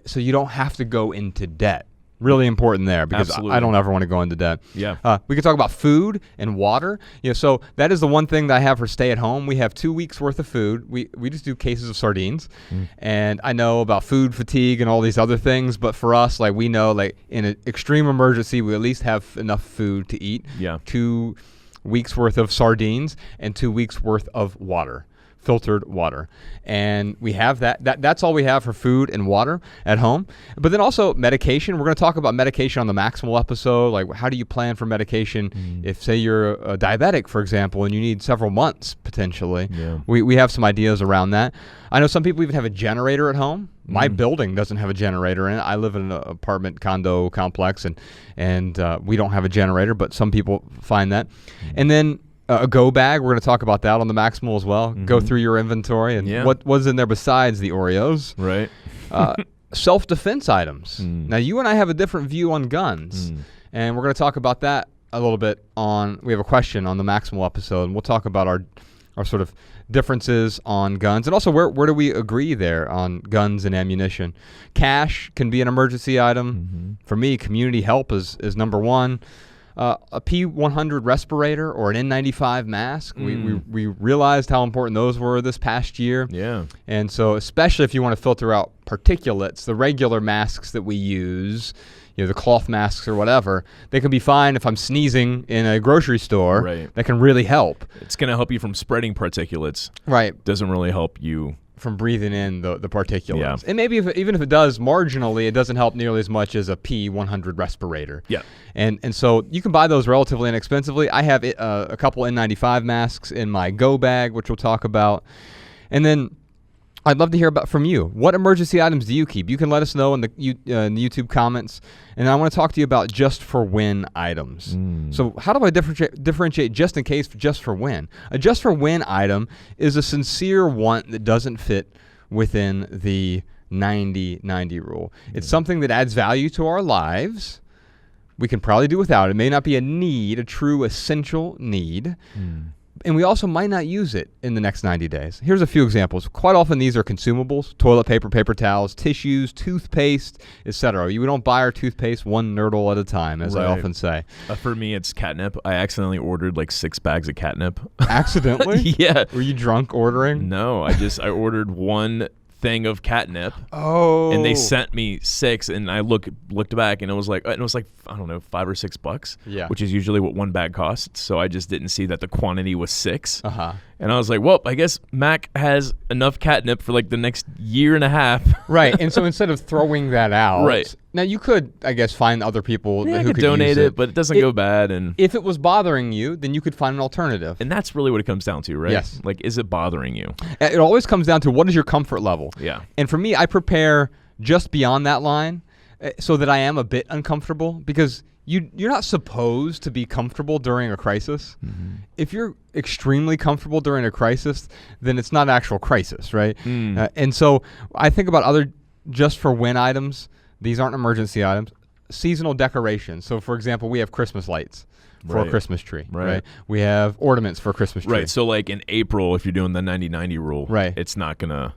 Speaker 1: so you don't have to go into debt. Really important there, because I don't ever want to go into debt.
Speaker 3: Yeah.
Speaker 1: We can talk about food and water. So that is the one thing that I have for stay at home. We have 2 weeks worth of food. We just do cases of sardines. And I know about food fatigue and all these other things, but for us, like, we know, like, in an extreme emergency, we at least have enough food to eat. 2 weeks worth of sardines and 2 weeks worth of water. filtered water. And we have that's all we have for food and water at home. But then also medication. We're going to talk about medication on the Maximal episode. Like, how do you plan for medication if, say, you're a diabetic, for example, and you need several months potentially.
Speaker 3: Yeah.
Speaker 1: We have some ideas around that. I know some people even have a generator at home. My building doesn't have a generator in it. I live in an apartment condo complex, and we don't have a generator, but some people find that. And then a go bag. We're going to talk about that on the Maximal as well. Go through your inventory and what was in there besides the Oreos.
Speaker 3: Right.
Speaker 1: Self-defense items. Now, you and I have a different view on guns, and we're going to talk about that a little bit we have a question on the Maximal episode, and we'll talk about our sort of differences on guns, and also where do we agree there on guns and ammunition. Cash can be an emergency item. For me, community help is number one. A P100 respirator or an N95 mask. We realized how important those were this past year.
Speaker 3: Yeah.
Speaker 1: And so especially if you want to filter out particulates, the regular masks that we use, the cloth masks or whatever, they can be fine if I'm sneezing in a grocery store.
Speaker 3: Right.
Speaker 1: That can really help.
Speaker 3: It's going to help you from spreading particulates.
Speaker 1: Right.
Speaker 3: Doesn't really help you
Speaker 1: from breathing in the particulates.
Speaker 3: Yeah.
Speaker 1: And maybe even if it does marginally, it doesn't help nearly as much as a P100 respirator.
Speaker 3: Yeah.
Speaker 1: And so you can buy those relatively inexpensively. I have a couple N95 masks in my go bag, which we'll talk about. And then I'd love to hear from you. What emergency items do you keep? You can let us know in the YouTube comments. And I want to talk to you about just for when items. So how do I differentiate just in case, just for when? A just for when item is a sincere want that doesn't fit within the 90-90 rule. It's something that adds value to our lives. We can probably do without it. It may not be a need, a true essential need. And we also might not use it in the next 90 days. Here's a few examples. Quite often these are consumables: toilet paper, paper towels, tissues, toothpaste, etc. We don't buy our toothpaste one nurdle at a time, as I often say.
Speaker 3: For me, it's catnip. I accidentally ordered like 6 bags of catnip.
Speaker 1: Accidentally?
Speaker 3: Yeah.
Speaker 1: Were you drunk ordering?
Speaker 3: No, I ordered one thing of catnip.
Speaker 1: Oh.
Speaker 3: And they sent me 6, and I looked back, and it was like I don't know, $5 or $6.
Speaker 1: Yeah.
Speaker 3: Which is usually what one bag costs. So I just didn't see that the quantity was 6. And I was like, well, I guess Mac has enough catnip for like the next year and a half.
Speaker 1: Right. And so instead of throwing that out,
Speaker 3: right.
Speaker 1: Now you could, I guess, find other people who could
Speaker 3: donate
Speaker 1: use
Speaker 3: it, but it doesn't go bad. And
Speaker 1: if it was bothering you, then you could find an alternative.
Speaker 3: And that's really what it comes down to, right?
Speaker 1: Yes.
Speaker 3: Like, is it bothering you?
Speaker 1: It always comes down to what is your comfort level.
Speaker 3: Yeah.
Speaker 1: And for me, I prepare just beyond that line so that I am a bit uncomfortable, because you're not supposed to be comfortable during a crisis. If you're extremely comfortable during a crisis, then it's not an actual crisis, right? And so I think about other just for when items. These aren't emergency items. Seasonal decorations. So, for example, we have Christmas lights for a Christmas tree, right? We have ornaments for a Christmas tree.
Speaker 3: Right. So, like in April, if you're doing the 90-90 rule,
Speaker 1: right,
Speaker 3: it's not going to,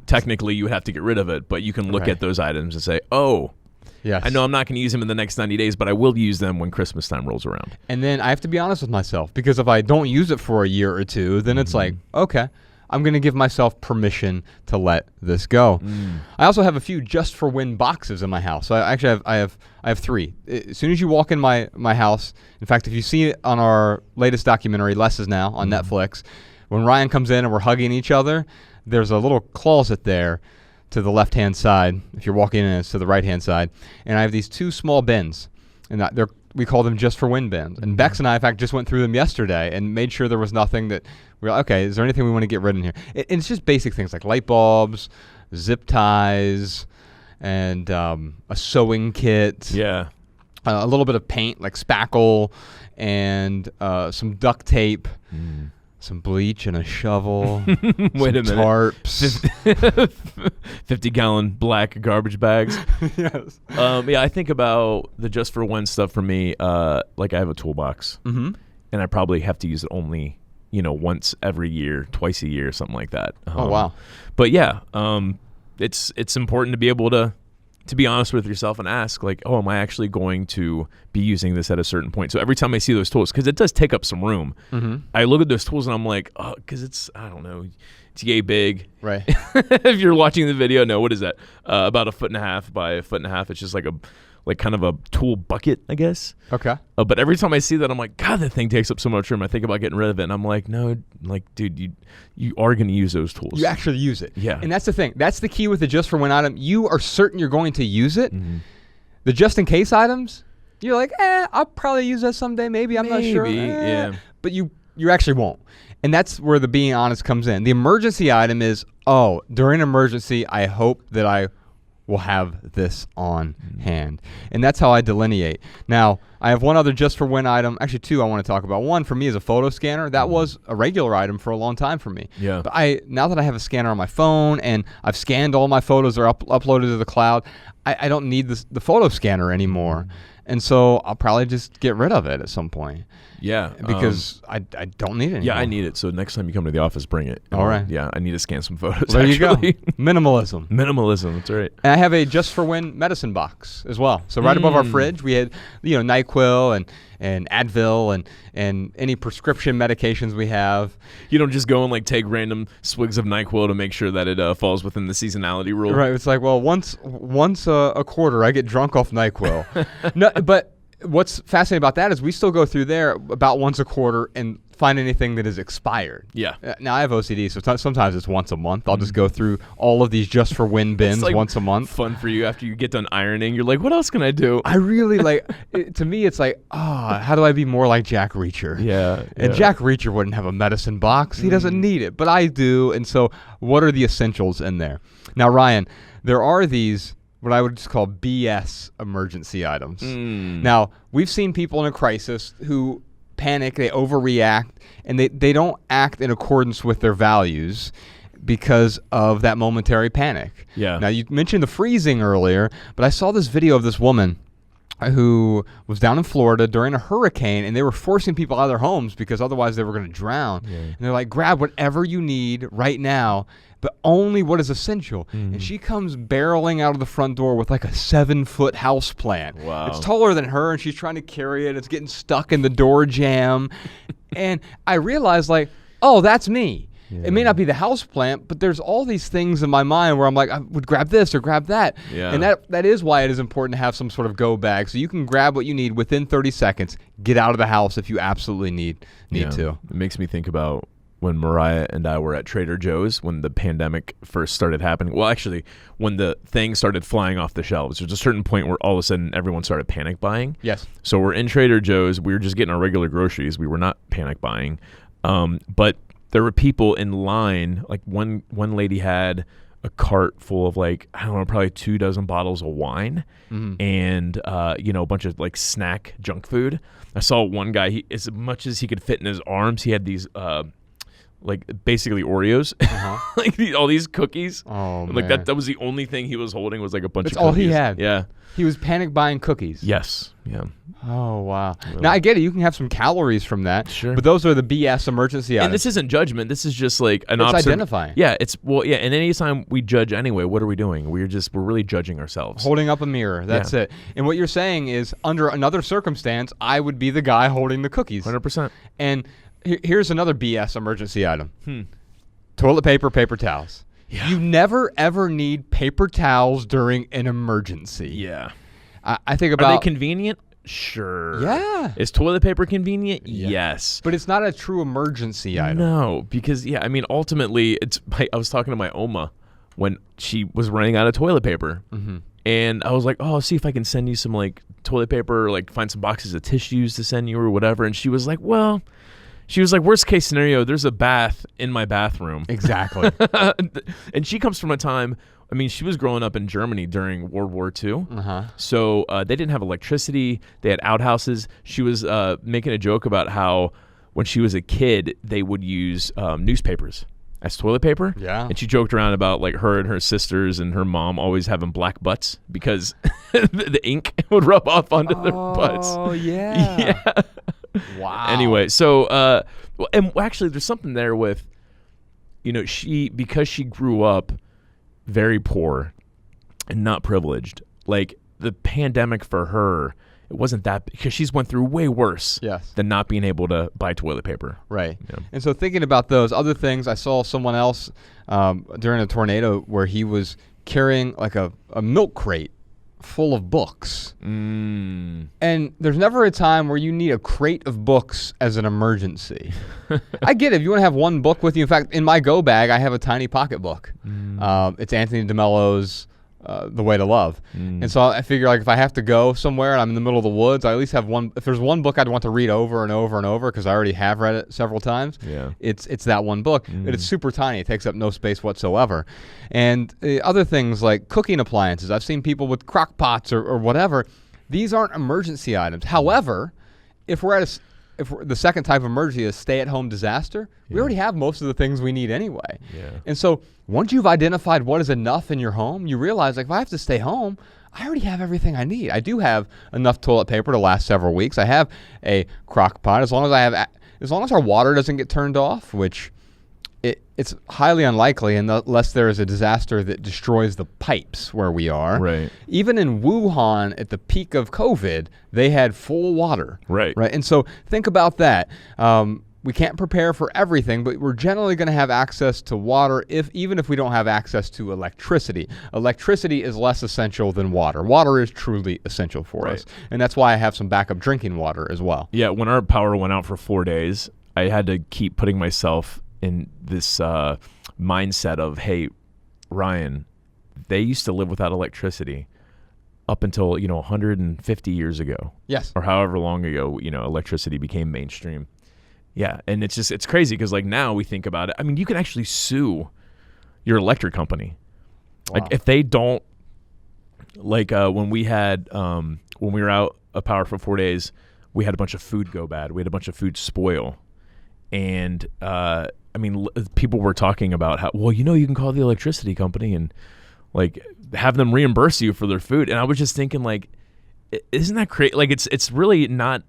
Speaker 3: technically you have to get rid of it, but you can look at those items and say, oh, yes, I know I'm not going to use them in the next 90 days, but I will use them when Christmas time rolls around. And
Speaker 1: then I have to be honest with myself, because if I don't use it for a year or two, then it's like, okay, I'm going to give myself permission to let this go. I also have a few just for when boxes in my house. So I have 3. As soon as you walk in my house, in fact, if you see it on our latest documentary, Less Is Now, on Netflix, when Ryan comes in and we're hugging each other, there's a little closet there to the left-hand side. If you're walking in, it's to the right-hand side. And I have these 2 small bins, and we call them just for when bins. And Bex and I, in fact, just went through them yesterday and made sure there was nothing that we're like, okay, is there anything we want to get rid of in here? It's just basic things like light bulbs, zip ties, and a sewing kit.
Speaker 3: Yeah.
Speaker 1: A little bit of paint like spackle, and some duct tape. Some bleach and a shovel.
Speaker 3: Wait a minute.
Speaker 1: Tarps.
Speaker 3: 50-gallon black garbage bags.
Speaker 1: Yes.
Speaker 3: Yeah, I think about the just for one stuff for me. Like, I have a toolbox, and I probably have to use it only, once every year, twice a year, something like that.
Speaker 1: Oh wow!
Speaker 3: But yeah, it's important to be able to be honest with yourself and ask, like, oh, am I actually going to be using this at a certain point? So every time I see those tools, because it does take up some room, I look at those tools and I'm like, oh, because it's, I don't know, it's yay big.
Speaker 1: Right.
Speaker 3: If you're watching the video, no, what is that? About 1.5 feet by 1.5 feet. It's just like a like kind of a tool bucket, I guess.
Speaker 1: Okay.
Speaker 3: But every time I see that, I'm like, God, that thing takes up so much room. I think about getting rid of it, and I'm like, no, like, dude, you are going to use those tools.
Speaker 1: You actually use it.
Speaker 3: Yeah.
Speaker 1: And that's the thing. That's the key with the just for when item. You are certain you're going to use it.
Speaker 3: Mm-hmm.
Speaker 1: The just in case items, you're like, I'll probably use that someday. Maybe. I'm not sure.
Speaker 3: Yeah.
Speaker 1: But you actually won't. And that's where the being honest comes in. The emergency item is, during an emergency, I hope that I will have this on hand. And that's how I delineate. Now, I have one other just for when item. Actually, two I want to talk about. One for me is a photo scanner. That was a regular item for a long time for me.
Speaker 3: Yeah.
Speaker 1: But now that I have a scanner on my phone and I've scanned all my photos are uploaded to the cloud, I don't need the photo scanner anymore. And so I'll probably just get rid of it at some point.
Speaker 3: Yeah.
Speaker 1: Because I don't need it anymore.
Speaker 3: Yeah, I need it. So next time you come to the office, bring it.
Speaker 1: All right.
Speaker 3: Yeah, I need to scan some photos.
Speaker 1: There you go.
Speaker 3: actually.
Speaker 1: Minimalism.
Speaker 3: Minimalism. That's right.
Speaker 1: And I have a just for when medicine box as well. So right above our fridge, we had NyQuil and Advil and any prescription medications we have.
Speaker 3: You don't just go and like take random swigs of NyQuil to make sure that it falls within the seasonality rule.
Speaker 1: Right. It's like, well, once a quarter, I get drunk off NyQuil. No, but what's fascinating about that is we still go through there about once a quarter and find anything that is expired.
Speaker 3: Yeah.
Speaker 1: Now I have OCD, so sometimes it's once a month. I'll just go through all of these just for win bins
Speaker 3: like
Speaker 1: once a month.
Speaker 3: Fun for you after you get done ironing. You're like, what else can I do?
Speaker 1: I really to me, it's like, how do I be more like Jack Reacher?
Speaker 3: Yeah.
Speaker 1: And Jack Reacher wouldn't have a medicine box. He doesn't need it, but I do. And so what are the essentials in there? Now, Ryan, there are these what I would just call BS emergency items. Now, we've seen people in a crisis who panic, they overreact, and they don't act in accordance with their values because of that momentary panic.
Speaker 3: Yeah.
Speaker 1: Now, you mentioned the freezing earlier, but I saw this video of this woman who was down in Florida during a hurricane, and they were forcing people out of their homes because otherwise they were going to drown. Yeah. And they're like, grab whatever you need right now, but only what is essential. And she comes barreling out of the front door with like a 7-foot house plant.
Speaker 3: Wow.
Speaker 1: It's taller than her, and she's trying to carry it. It's getting stuck in the door jamb. And I realized, like, that's me. Yeah. It may not be the house plant, but there's all these things in my mind where I'm like, I would grab this or grab that.
Speaker 3: Yeah.
Speaker 1: And that is why it is important to have some sort of go bag, so you can grab what you need within 30 seconds, get out of the house if you absolutely need to.
Speaker 3: It makes me think about when Mariah and I were at Trader Joe's when the pandemic first started happening. Well, actually, when the thing started flying off the shelves, there's a certain point where all of a sudden everyone started panic buying.
Speaker 1: Yes.
Speaker 3: So we're in Trader Joe's. We were just getting our regular groceries. We were not panic buying. But there were people in line. Like one lady had a cart full of like, I don't know, probably 24 bottles of wine and, a bunch of like snack junk food. I saw one guy, as much as he could fit in his arms, he had these, like basically Oreos, like all these cookies.
Speaker 1: Oh,
Speaker 3: like
Speaker 1: man.
Speaker 3: that was the only thing he was holding was like a bunch
Speaker 1: That's
Speaker 3: of cookies.
Speaker 1: all he had.
Speaker 3: Yeah.
Speaker 1: He was panic buying cookies.
Speaker 3: Yes. Yeah.
Speaker 1: Oh, wow. Now, I get it. You can have some calories from that.
Speaker 3: Sure.
Speaker 1: But those are the BS emergency items.
Speaker 3: And this isn't judgment. This is just like an
Speaker 1: It's identifying.
Speaker 3: Yeah. And anytime we judge anyway, what are we doing? We're really judging ourselves.
Speaker 1: Holding up a mirror. That's it. And what you're saying is, under another circumstance, I would be the guy holding the cookies.
Speaker 3: 100%.
Speaker 1: And here's another BS emergency item. Toilet paper, paper towels. Yeah. You never, ever need paper towels during an emergency.
Speaker 3: Yeah.
Speaker 1: I think about...
Speaker 3: Are they convenient? Sure.
Speaker 1: Yeah.
Speaker 3: Is toilet paper convenient? Yeah. Yes.
Speaker 1: But it's not a true emergency item.
Speaker 3: No, because, ultimately, I was talking to my Oma when she was running out of toilet paper. And I was like, I'll see if I can send you some, like, toilet paper or, like, find some boxes of tissues to send you or whatever. And she was like, worst case scenario, there's a bath in my bathroom.
Speaker 1: Exactly.
Speaker 3: And she comes from a time, she was growing up in Germany during World War II. So they didn't have electricity. They had outhouses. She was making a joke about how when she was a kid, they would use newspapers as toilet paper.
Speaker 1: Yeah.
Speaker 3: And she joked around about like her and her sisters and her mom always having black butts because the ink would rub off onto their butts.
Speaker 1: Oh, yeah.
Speaker 3: Yeah.
Speaker 1: Wow.
Speaker 3: Anyway, so and actually, there's something there with, because she grew up very poor and not privileged. Like the pandemic for her, it wasn't that because she's went through way worse.
Speaker 1: Yes.
Speaker 3: Than not being able to buy toilet paper.
Speaker 1: Right.
Speaker 3: Yeah.
Speaker 1: And so thinking about those other things, I saw someone else during a tornado where he was carrying like a milk crate full of books.
Speaker 3: Mm.
Speaker 1: And there's never a time where you need a crate of books as an emergency. I get it. If you want to have one book with you. In fact, in my go bag, I have a tiny pocketbook. It's Anthony DeMello's The Way to Love. And so I figure, like, if I have to go somewhere and I'm in the middle of the woods, I at least have one. If there's one book I'd want to read over and over and over because I already have read it several times, it's that one book. But it's super tiny. It takes up no space whatsoever. And other things like cooking appliances. I've seen people with crock pots or whatever. These aren't emergency items. However, if the second type of emergency is stay-at-home disaster, we already have most of the things we need anyway. And so once you've identified what is enough in your home, you realize, like, if I have to stay home, I already have everything I need. I do have enough toilet paper to last several weeks. I have a crock pot as long as our water doesn't get turned off, which it's highly unlikely unless there is a disaster that destroys the pipes where we are.
Speaker 3: Right.
Speaker 1: Even in Wuhan at the peak of COVID, they had full water.
Speaker 3: Right.
Speaker 1: And so think about that. We can't prepare for everything, but we're generally going to have access to water even if we don't have access to electricity. Electricity is less essential than water. Water is truly essential for us. And that's why I have some backup drinking water as well.
Speaker 3: Yeah, when our power went out for 4 days, I had to keep putting myself in this mindset of, hey, Ryan, they used to live without electricity up until 150 years ago.
Speaker 1: Yes.
Speaker 3: Or however long ago electricity became mainstream. Yeah, and it's crazy because, like, now we think about it. I mean, you can actually sue your electric company.
Speaker 1: Wow.
Speaker 3: Like, if they don't, like, when we were out of power for 4 days, we had a bunch of food go bad. We had a bunch of food spoil. And, people were talking about how, well, you can call the electricity company and, like, have them reimburse you for their food. And I was just thinking, like, isn't that crazy? Like, it's really not,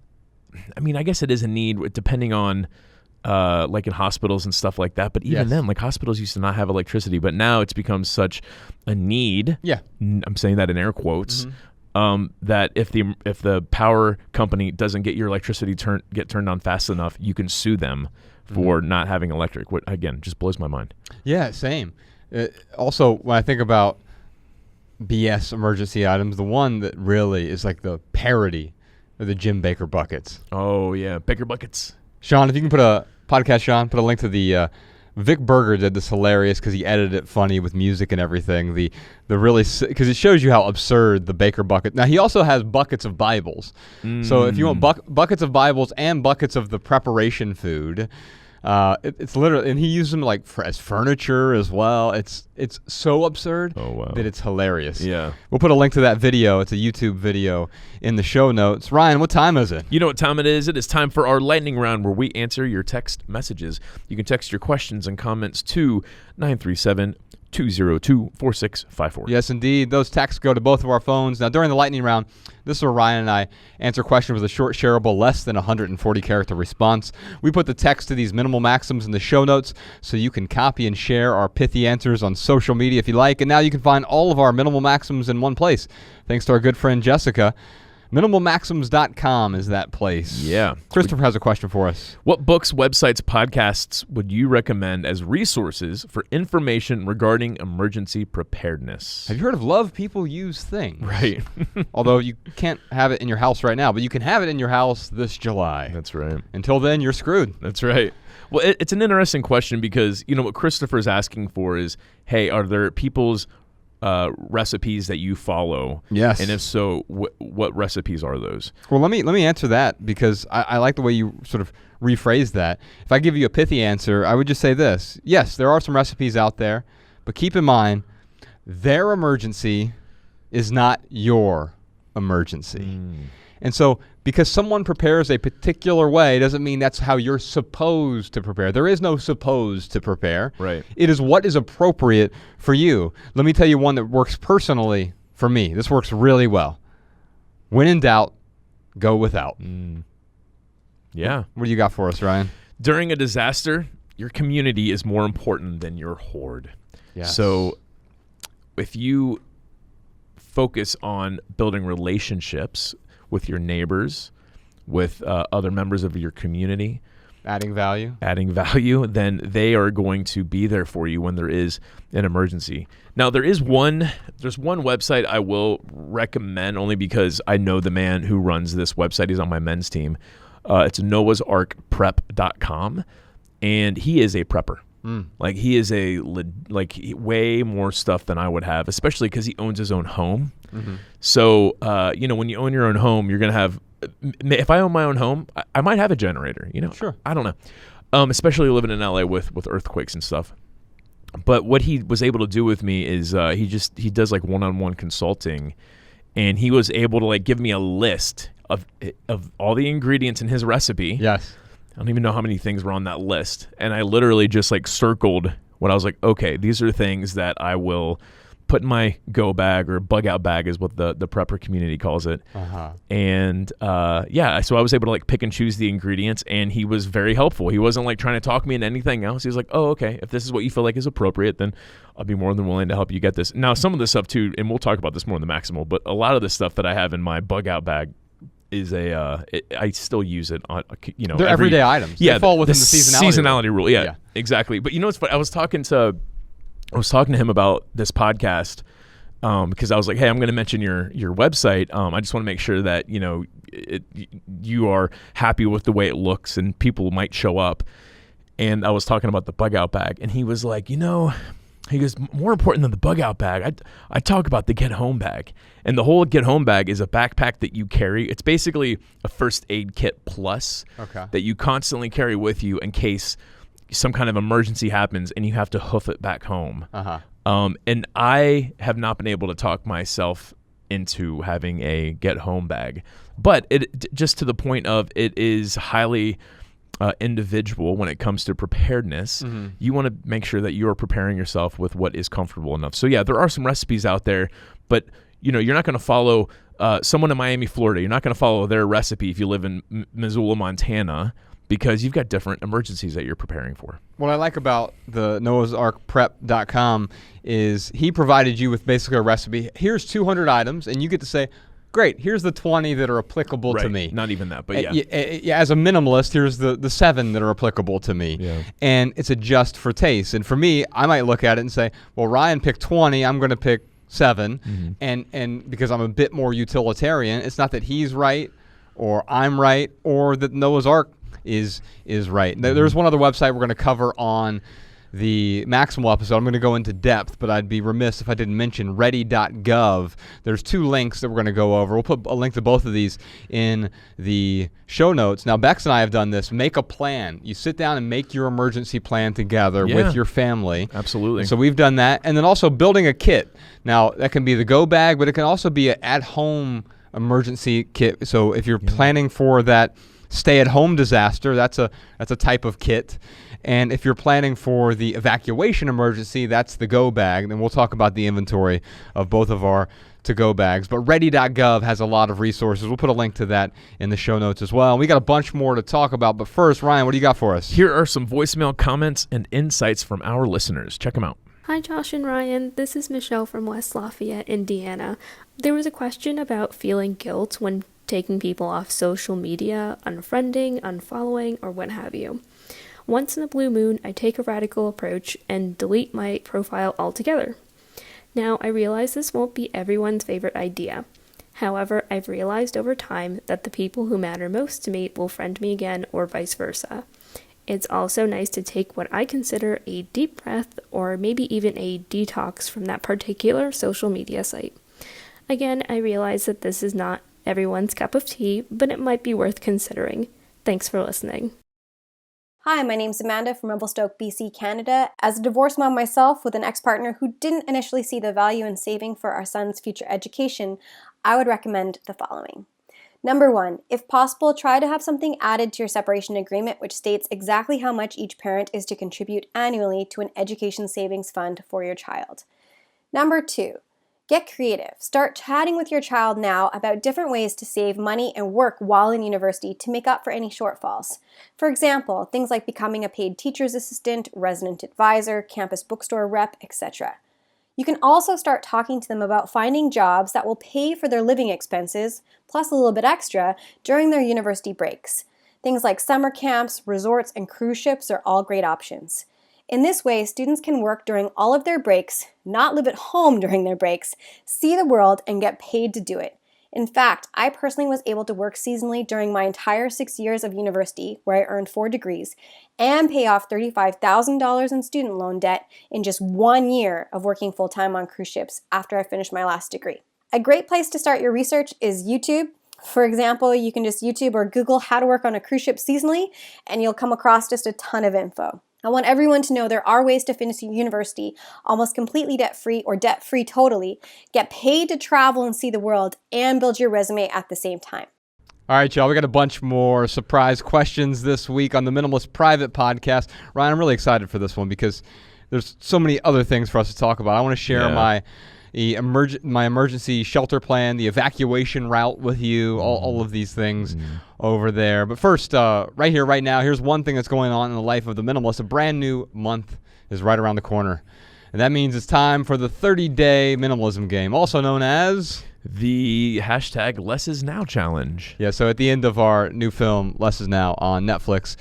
Speaker 3: I mean, I guess it is a need depending on, like, in hospitals and stuff like that. But even then, like, hospitals used to not have electricity, but now it's become such a need. Yeah. I'm saying that in air quotes. That if the power company doesn't get your electricity turned on fast enough, you can sue them for not having electric. What, again, just blows my mind.
Speaker 1: Yeah, same. Also, when I think about BS emergency items, the one that really is like the parody are the Jim Baker buckets.
Speaker 3: Oh yeah, Baker buckets.
Speaker 1: Sean, if you can put a link to the Vic Berger did this hilarious because he edited it funny with music and everything. The really, because it shows you how absurd the Baker bucket. Now he also has buckets of Bibles. So if you want buckets of Bibles and buckets of the preparation food, it's literally, and he used them like as furniture as well. It's so absurd that it's hilarious.
Speaker 3: Yeah,
Speaker 1: we'll put a link to that video. It's a YouTube video in the show notes. Ryan, what time is it?
Speaker 3: You know what time it is? It is time for our lightning round where we answer your text messages. You can text your questions and comments to 937-202-4654.
Speaker 1: Yes, indeed. Those texts go to both of our phones. Now, during the lightning round, this is where Ryan and I answer questions with a short, shareable, less than 140-character response. We put the text to these minimal maxims in the show notes so you can copy and share our pithy answers on social media if you like. And now you can find all of our minimal maxims in one place. Thanks to our good friend Jessica. Minimalmaxims.com is that place.
Speaker 3: Yeah.
Speaker 1: Christopher has a question for us.
Speaker 3: What books, websites, podcasts would you recommend as resources for information regarding emergency preparedness?
Speaker 1: Have you heard of Love People Use Things?
Speaker 3: Right.
Speaker 1: Although you can't have it in your house right now, but you can have it in your house this July.
Speaker 3: That's right.
Speaker 1: Until then, you're screwed.
Speaker 3: That's right. Well, it's an interesting question because, what Christopher's asking for is, hey, are there people's recipes that you follow?
Speaker 1: Yes.
Speaker 3: And if so, what recipes are those?
Speaker 1: Well, let me answer that because I like the way you sort of rephrase that. If I give you a pithy answer, I would just say this. Yes, there are some recipes out there, but keep in mind, their emergency is not your emergency. And so because someone prepares a particular way doesn't mean that's how you're supposed to prepare. There is no supposed to prepare.
Speaker 3: Right.
Speaker 1: It is what is appropriate for you. Let me tell you one that works personally for me. This works really well. When in doubt, go without.
Speaker 3: Yeah.
Speaker 1: What do you got for us, Ryan?
Speaker 3: During a disaster, your community is more important than your hoard.
Speaker 1: Yes.
Speaker 3: So if you focus on building relationships with your neighbors, with other members of your community,
Speaker 1: Adding value,
Speaker 3: then they are going to be there for you when there is an emergency. Now, there's one website I will recommend only because I know the man who runs this website. He's on my men's team. It's noahsarkprep.com, and he is a prepper. Like, he is way more stuff than I would have, especially because he owns his own home. So, when you own your own home, you're going to have, if I own my own home, I might have a generator,
Speaker 1: Sure.
Speaker 3: I don't know. Especially living in LA with earthquakes and stuff. But what he was able to do with me is he does like one-on-one consulting, and he was able to like give me a list of all the ingredients in his recipe.
Speaker 1: Yes.
Speaker 3: I don't even know how many things were on that list. And I literally just like circled what I was like, okay, these are things that I will put in my go bag, or bug out bag is what the prepper community calls it. And so I was able to like pick and choose the ingredients, and he was very helpful. He wasn't like trying to talk me into anything else. He was like, oh, okay, if this is what you feel like is appropriate, then I'll be more than willing to help you get this. Now, some of this stuff too, and we'll talk about this more in the Maximal, but a lot of the stuff that I have in my bug out bag is I still use it on,
Speaker 1: They're everyday items.
Speaker 3: Yeah,
Speaker 1: they fall within the seasonality
Speaker 3: rule. Yeah, exactly. But it's funny. I was talking to him about this podcast because I was like, hey, I'm going to mention your website. I just want to make sure that you are happy with the way it looks, and people might show up. And I was talking about the bug out bag, and he was like, he goes, more important than the bug out bag, I talk about the get home bag. And the whole get home bag is a backpack that you carry. It's basically a first aid kit plus that you constantly carry with you in case some kind of emergency happens and you have to hoof it back home. And I have not been able to talk myself into having a get home bag, but it just to the point of it is highly individual when it comes to preparedness. You want to make sure that you are preparing yourself with what is comfortable enough. So yeah, there are some recipes out there, but you're not going to follow someone in Miami, Florida. You're not going to follow their recipe if you live in Missoula, Montana, because you've got different emergencies that you're preparing for.
Speaker 1: What I like about the noahsarkprep.com is he provided you with basically a recipe. Here's 200 items, and you get to say, great, here's the 20 that are applicable to me.
Speaker 3: Not even that, but yeah.
Speaker 1: As a minimalist, here's the 7 that are applicable to me.
Speaker 3: Yeah.
Speaker 1: And it's adjust for taste. And for me, I might look at it and say, well, Ryan picked 20, I'm going to pick 7. And because I'm a bit more utilitarian, it's not that he's right or I'm right or that Noah's Ark is right. There's one other website we're going to cover on the Maximal episode. I'm going to go into depth, but I'd be remiss if I didn't mention ready.gov. There's 2 links that we're going to go over. We'll put a link to both of these in the show notes. Now, Bex and I have done this. Make a plan. You sit down and make your emergency plan together with your family.
Speaker 3: Absolutely.
Speaker 1: So we've done that. And then also building a kit. Now, that can be the go bag, but it can also be an at-home emergency kit. So if you're planning for that stay-at-home disaster, that's a type of kit. And if you're planning for the evacuation emergency, that's the go bag. Then we'll talk about the inventory of both of our to-go bags. But ready.gov has a lot of resources. We'll put a link to that in the show notes as well. We got a bunch more to talk about. But first, Ryan, what do you got for us?
Speaker 3: Here are some voicemail comments and insights from our listeners. Check them out.
Speaker 5: Hi, Josh and Ryan. This is Michelle from West Lafayette, Indiana. There was a question about feeling guilt when taking people off social media, unfriending, unfollowing, or what have you. Once in a blue moon, I take a radical approach and delete my profile altogether. Now, I realize this won't be everyone's favorite idea. However, I've realized over time that the people who matter most to me will friend me again or vice versa. It's also nice to take what I consider a deep breath or maybe even a detox from that particular social media site. Again, I realize that this is not everyone's cup of tea, but it might be worth considering. Thanks for listening.
Speaker 6: Hi, my name's Amanda from Revelstoke, BC, Canada. As a divorced mom myself with an ex-partner who didn't initially see the value in saving for our son's future education, I would recommend the following. Number 1, if possible, try to have something added to your separation agreement which states exactly how much each parent is to contribute annually to an education savings fund for your child. Number 2, get creative. Start chatting with your child now about different ways to save money and work while in university to make up for any shortfalls. For example, things like becoming a paid teacher's assistant, resident advisor, campus bookstore rep, etc. You can also start talking to them about finding jobs that will pay for their living expenses, plus a little bit extra, during their university breaks. Things like summer camps, resorts, and cruise ships are all great options. In this way, students can work during all of their breaks, not live at home during their breaks, see the world, and get paid to do it. In fact, I personally was able to work seasonally during my entire 6 years of university, where I earned 4 degrees, and pay off $35,000 in student loan debt in just 1 year of working full-time on cruise ships after I finished my last degree. A great place to start your research is YouTube. For example, you can just YouTube or Google how to work on a cruise ship seasonally, and you'll come across just a ton of info. I want everyone to know there are ways to finish university almost completely debt-free or debt-free totally, get paid to travel and see the world, and build your resume at the same time.
Speaker 1: All right, y'all, we got a bunch more surprise questions this week on the Minimalist Private Podcast. Ryan, I'm really excited for this one because there's so many other things for us to talk about. I want to share my emergency shelter plan, the evacuation route with you, all of these things over there. But first, right here, right now, here's one thing that's going on in the life of the minimalist. A brand new month is right around the corner. And that means it's time for the 30-day minimalism game, also known as
Speaker 3: the hashtag Less Is Now challenge.
Speaker 1: Yeah, so at the end of our new film, Less Is Now, on Netflix,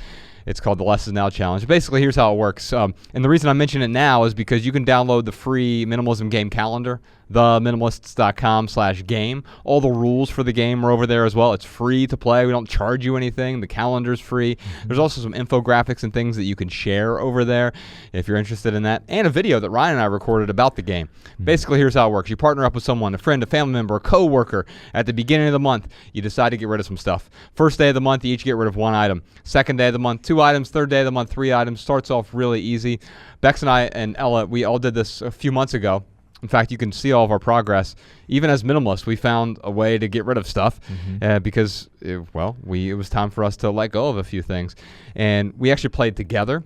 Speaker 1: it's called the Less Is Now Challenge. Basically, here's how it works. And the reason I mention it now is because you can download the free minimalism game calendar, theminimalists.com/game. All the rules for the game are over there as well. It's free to play. We don't charge you anything. The calendar's free. There's also some infographics and things that you can share over there if you're interested in that, and a video that Ryan and I recorded about the game. Basically, here's how it works. You partner up with someone, a friend, a family member, a coworker. At the beginning of the month, you decide to get rid of some stuff. First day of the month, you each get rid of 1 item. Second day of the month, 2 items. Third day of the month, 3 items. Starts off really easy. Bex and I and Ella, we all did this a few months ago. In fact, you can see all of our progress. Even as minimalists, we found a way to get rid of stuff because, it was time for us to let go of a few things. And we actually played together.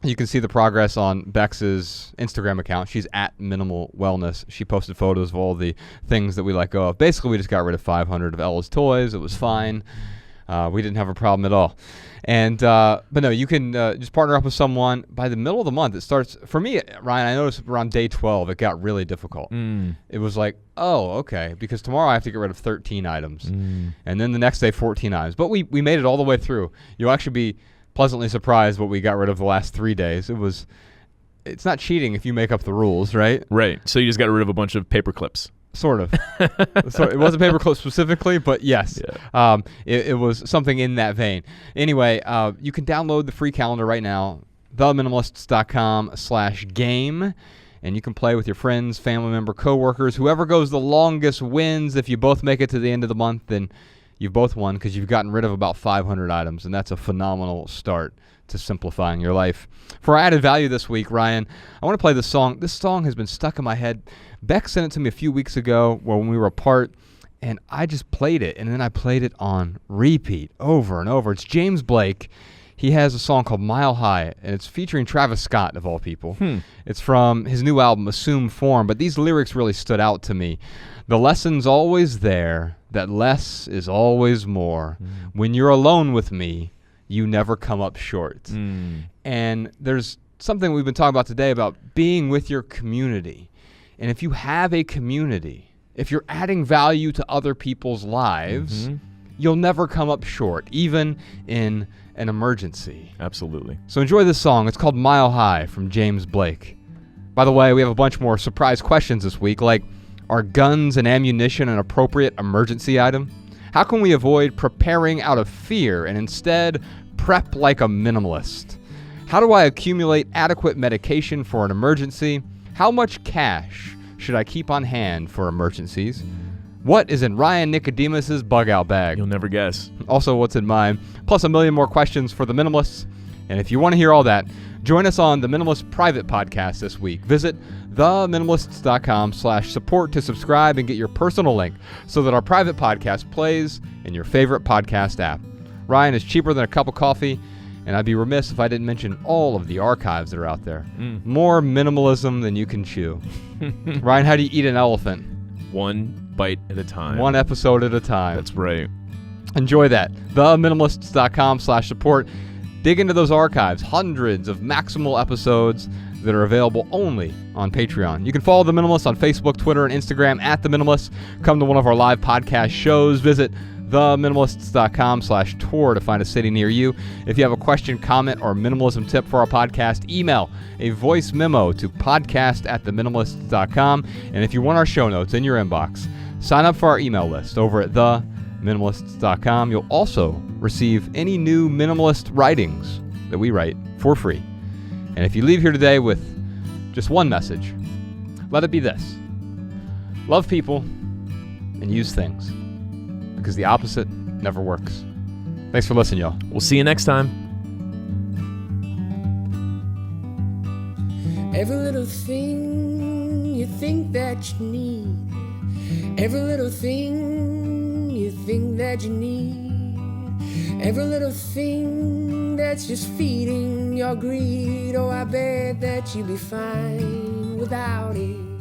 Speaker 1: You can see the progress on Bex's Instagram account. She's at Minimal Wellness. She posted photos of all the things that we let go of. Basically, we just got rid of 500 of Ella's toys. It was fine. We didn't have a problem at all. And but no, you can just partner up with someone. By the middle of the month, it starts. For me, Ryan, I noticed around day 12, it got really difficult. It was like, oh, okay, because tomorrow I have to get rid of 13 items. And then the next day, 14 items. But we made it all the way through. You'll actually be pleasantly surprised what we got rid of the last 3 days. It's not cheating if you make up the rules, right?
Speaker 3: Right. So you just got rid of a bunch of paper clips.
Speaker 1: Sort of. So it wasn't paperclip specifically, but yes. Yeah. It was something in that vein. Anyway, you can download the free calendar right now, theminimalists.com/game, and you can play with your friends, family member, coworkers. Whoever goes the longest wins. If you both make it to the end of the month, then you've both won because you've gotten rid of about 500 items, and that's a phenomenal start to simplifying your life. For our added value this week, Ryan, I want to play this song. This song has been stuck in my head. Beck sent it to me a few weeks ago when we were apart, and I just played it, and then I played it on repeat over and over. It's James Blake. He has a song called Mile High, and it's featuring Travis Scott, of all people. It's from his new album, Assume Form, but these lyrics really stood out to me. The lesson's always there, that less is always more. When you're alone with me, you never come up short. And there's something we've been talking about today about being with your community. And if you have a community, if you're adding value to other people's lives, you'll never come up short, even in an emergency.
Speaker 3: Absolutely.
Speaker 1: So enjoy this song. It's called Mile High from James Blake. By the way, we have a bunch more surprise questions this week, like, are guns and ammunition an appropriate emergency item? How can we avoid preparing out of fear and instead prep like a minimalist? How do I accumulate adequate medication for an emergency? How much cash should I keep on hand for emergencies? What is in Ryan Nicodemus's bug-out bag?
Speaker 3: You'll never guess.
Speaker 1: Also, what's in mine? Plus a million more questions for the minimalists. And if you want to hear all that, join us on the Minimalist Private Podcast this week. Visit theminimalists.com/support to subscribe and get your personal link so that our private podcast plays in your favorite podcast app. Ryan is cheaper than a cup of coffee, and I'd be remiss if I didn't mention all of the archives that are out there. More minimalism than you can chew. Ryan, how do you eat an elephant?
Speaker 3: One bite at a time.
Speaker 1: One episode at a time.
Speaker 3: That's right.
Speaker 1: Enjoy that. Theminimalists.com/support. Dig into those archives. Hundreds of maximal episodes that are available only on Patreon. You can follow The Minimalists on Facebook, Twitter, and Instagram at The Minimalists. Come to one of our live podcast shows. Visit theminimalists.com/tour to find a city near you. If you have a question, comment, or minimalism tip for our podcast, email a voice memo to podcast@theminimalists.com. And if you want our show notes in your inbox, sign up for our email list over at theminimalists.com. You'll also receive any new minimalist writings that we write for free. And if you leave here today with just one message, let it be this: love people and use things, because the opposite never works. Thanks for listening, y'all.
Speaker 3: We'll see you next time.
Speaker 7: Every little thing you think that you need, every little thing you think that you need, every little thing that's just feeding your greed. Oh, I bet that you'd be fine without it.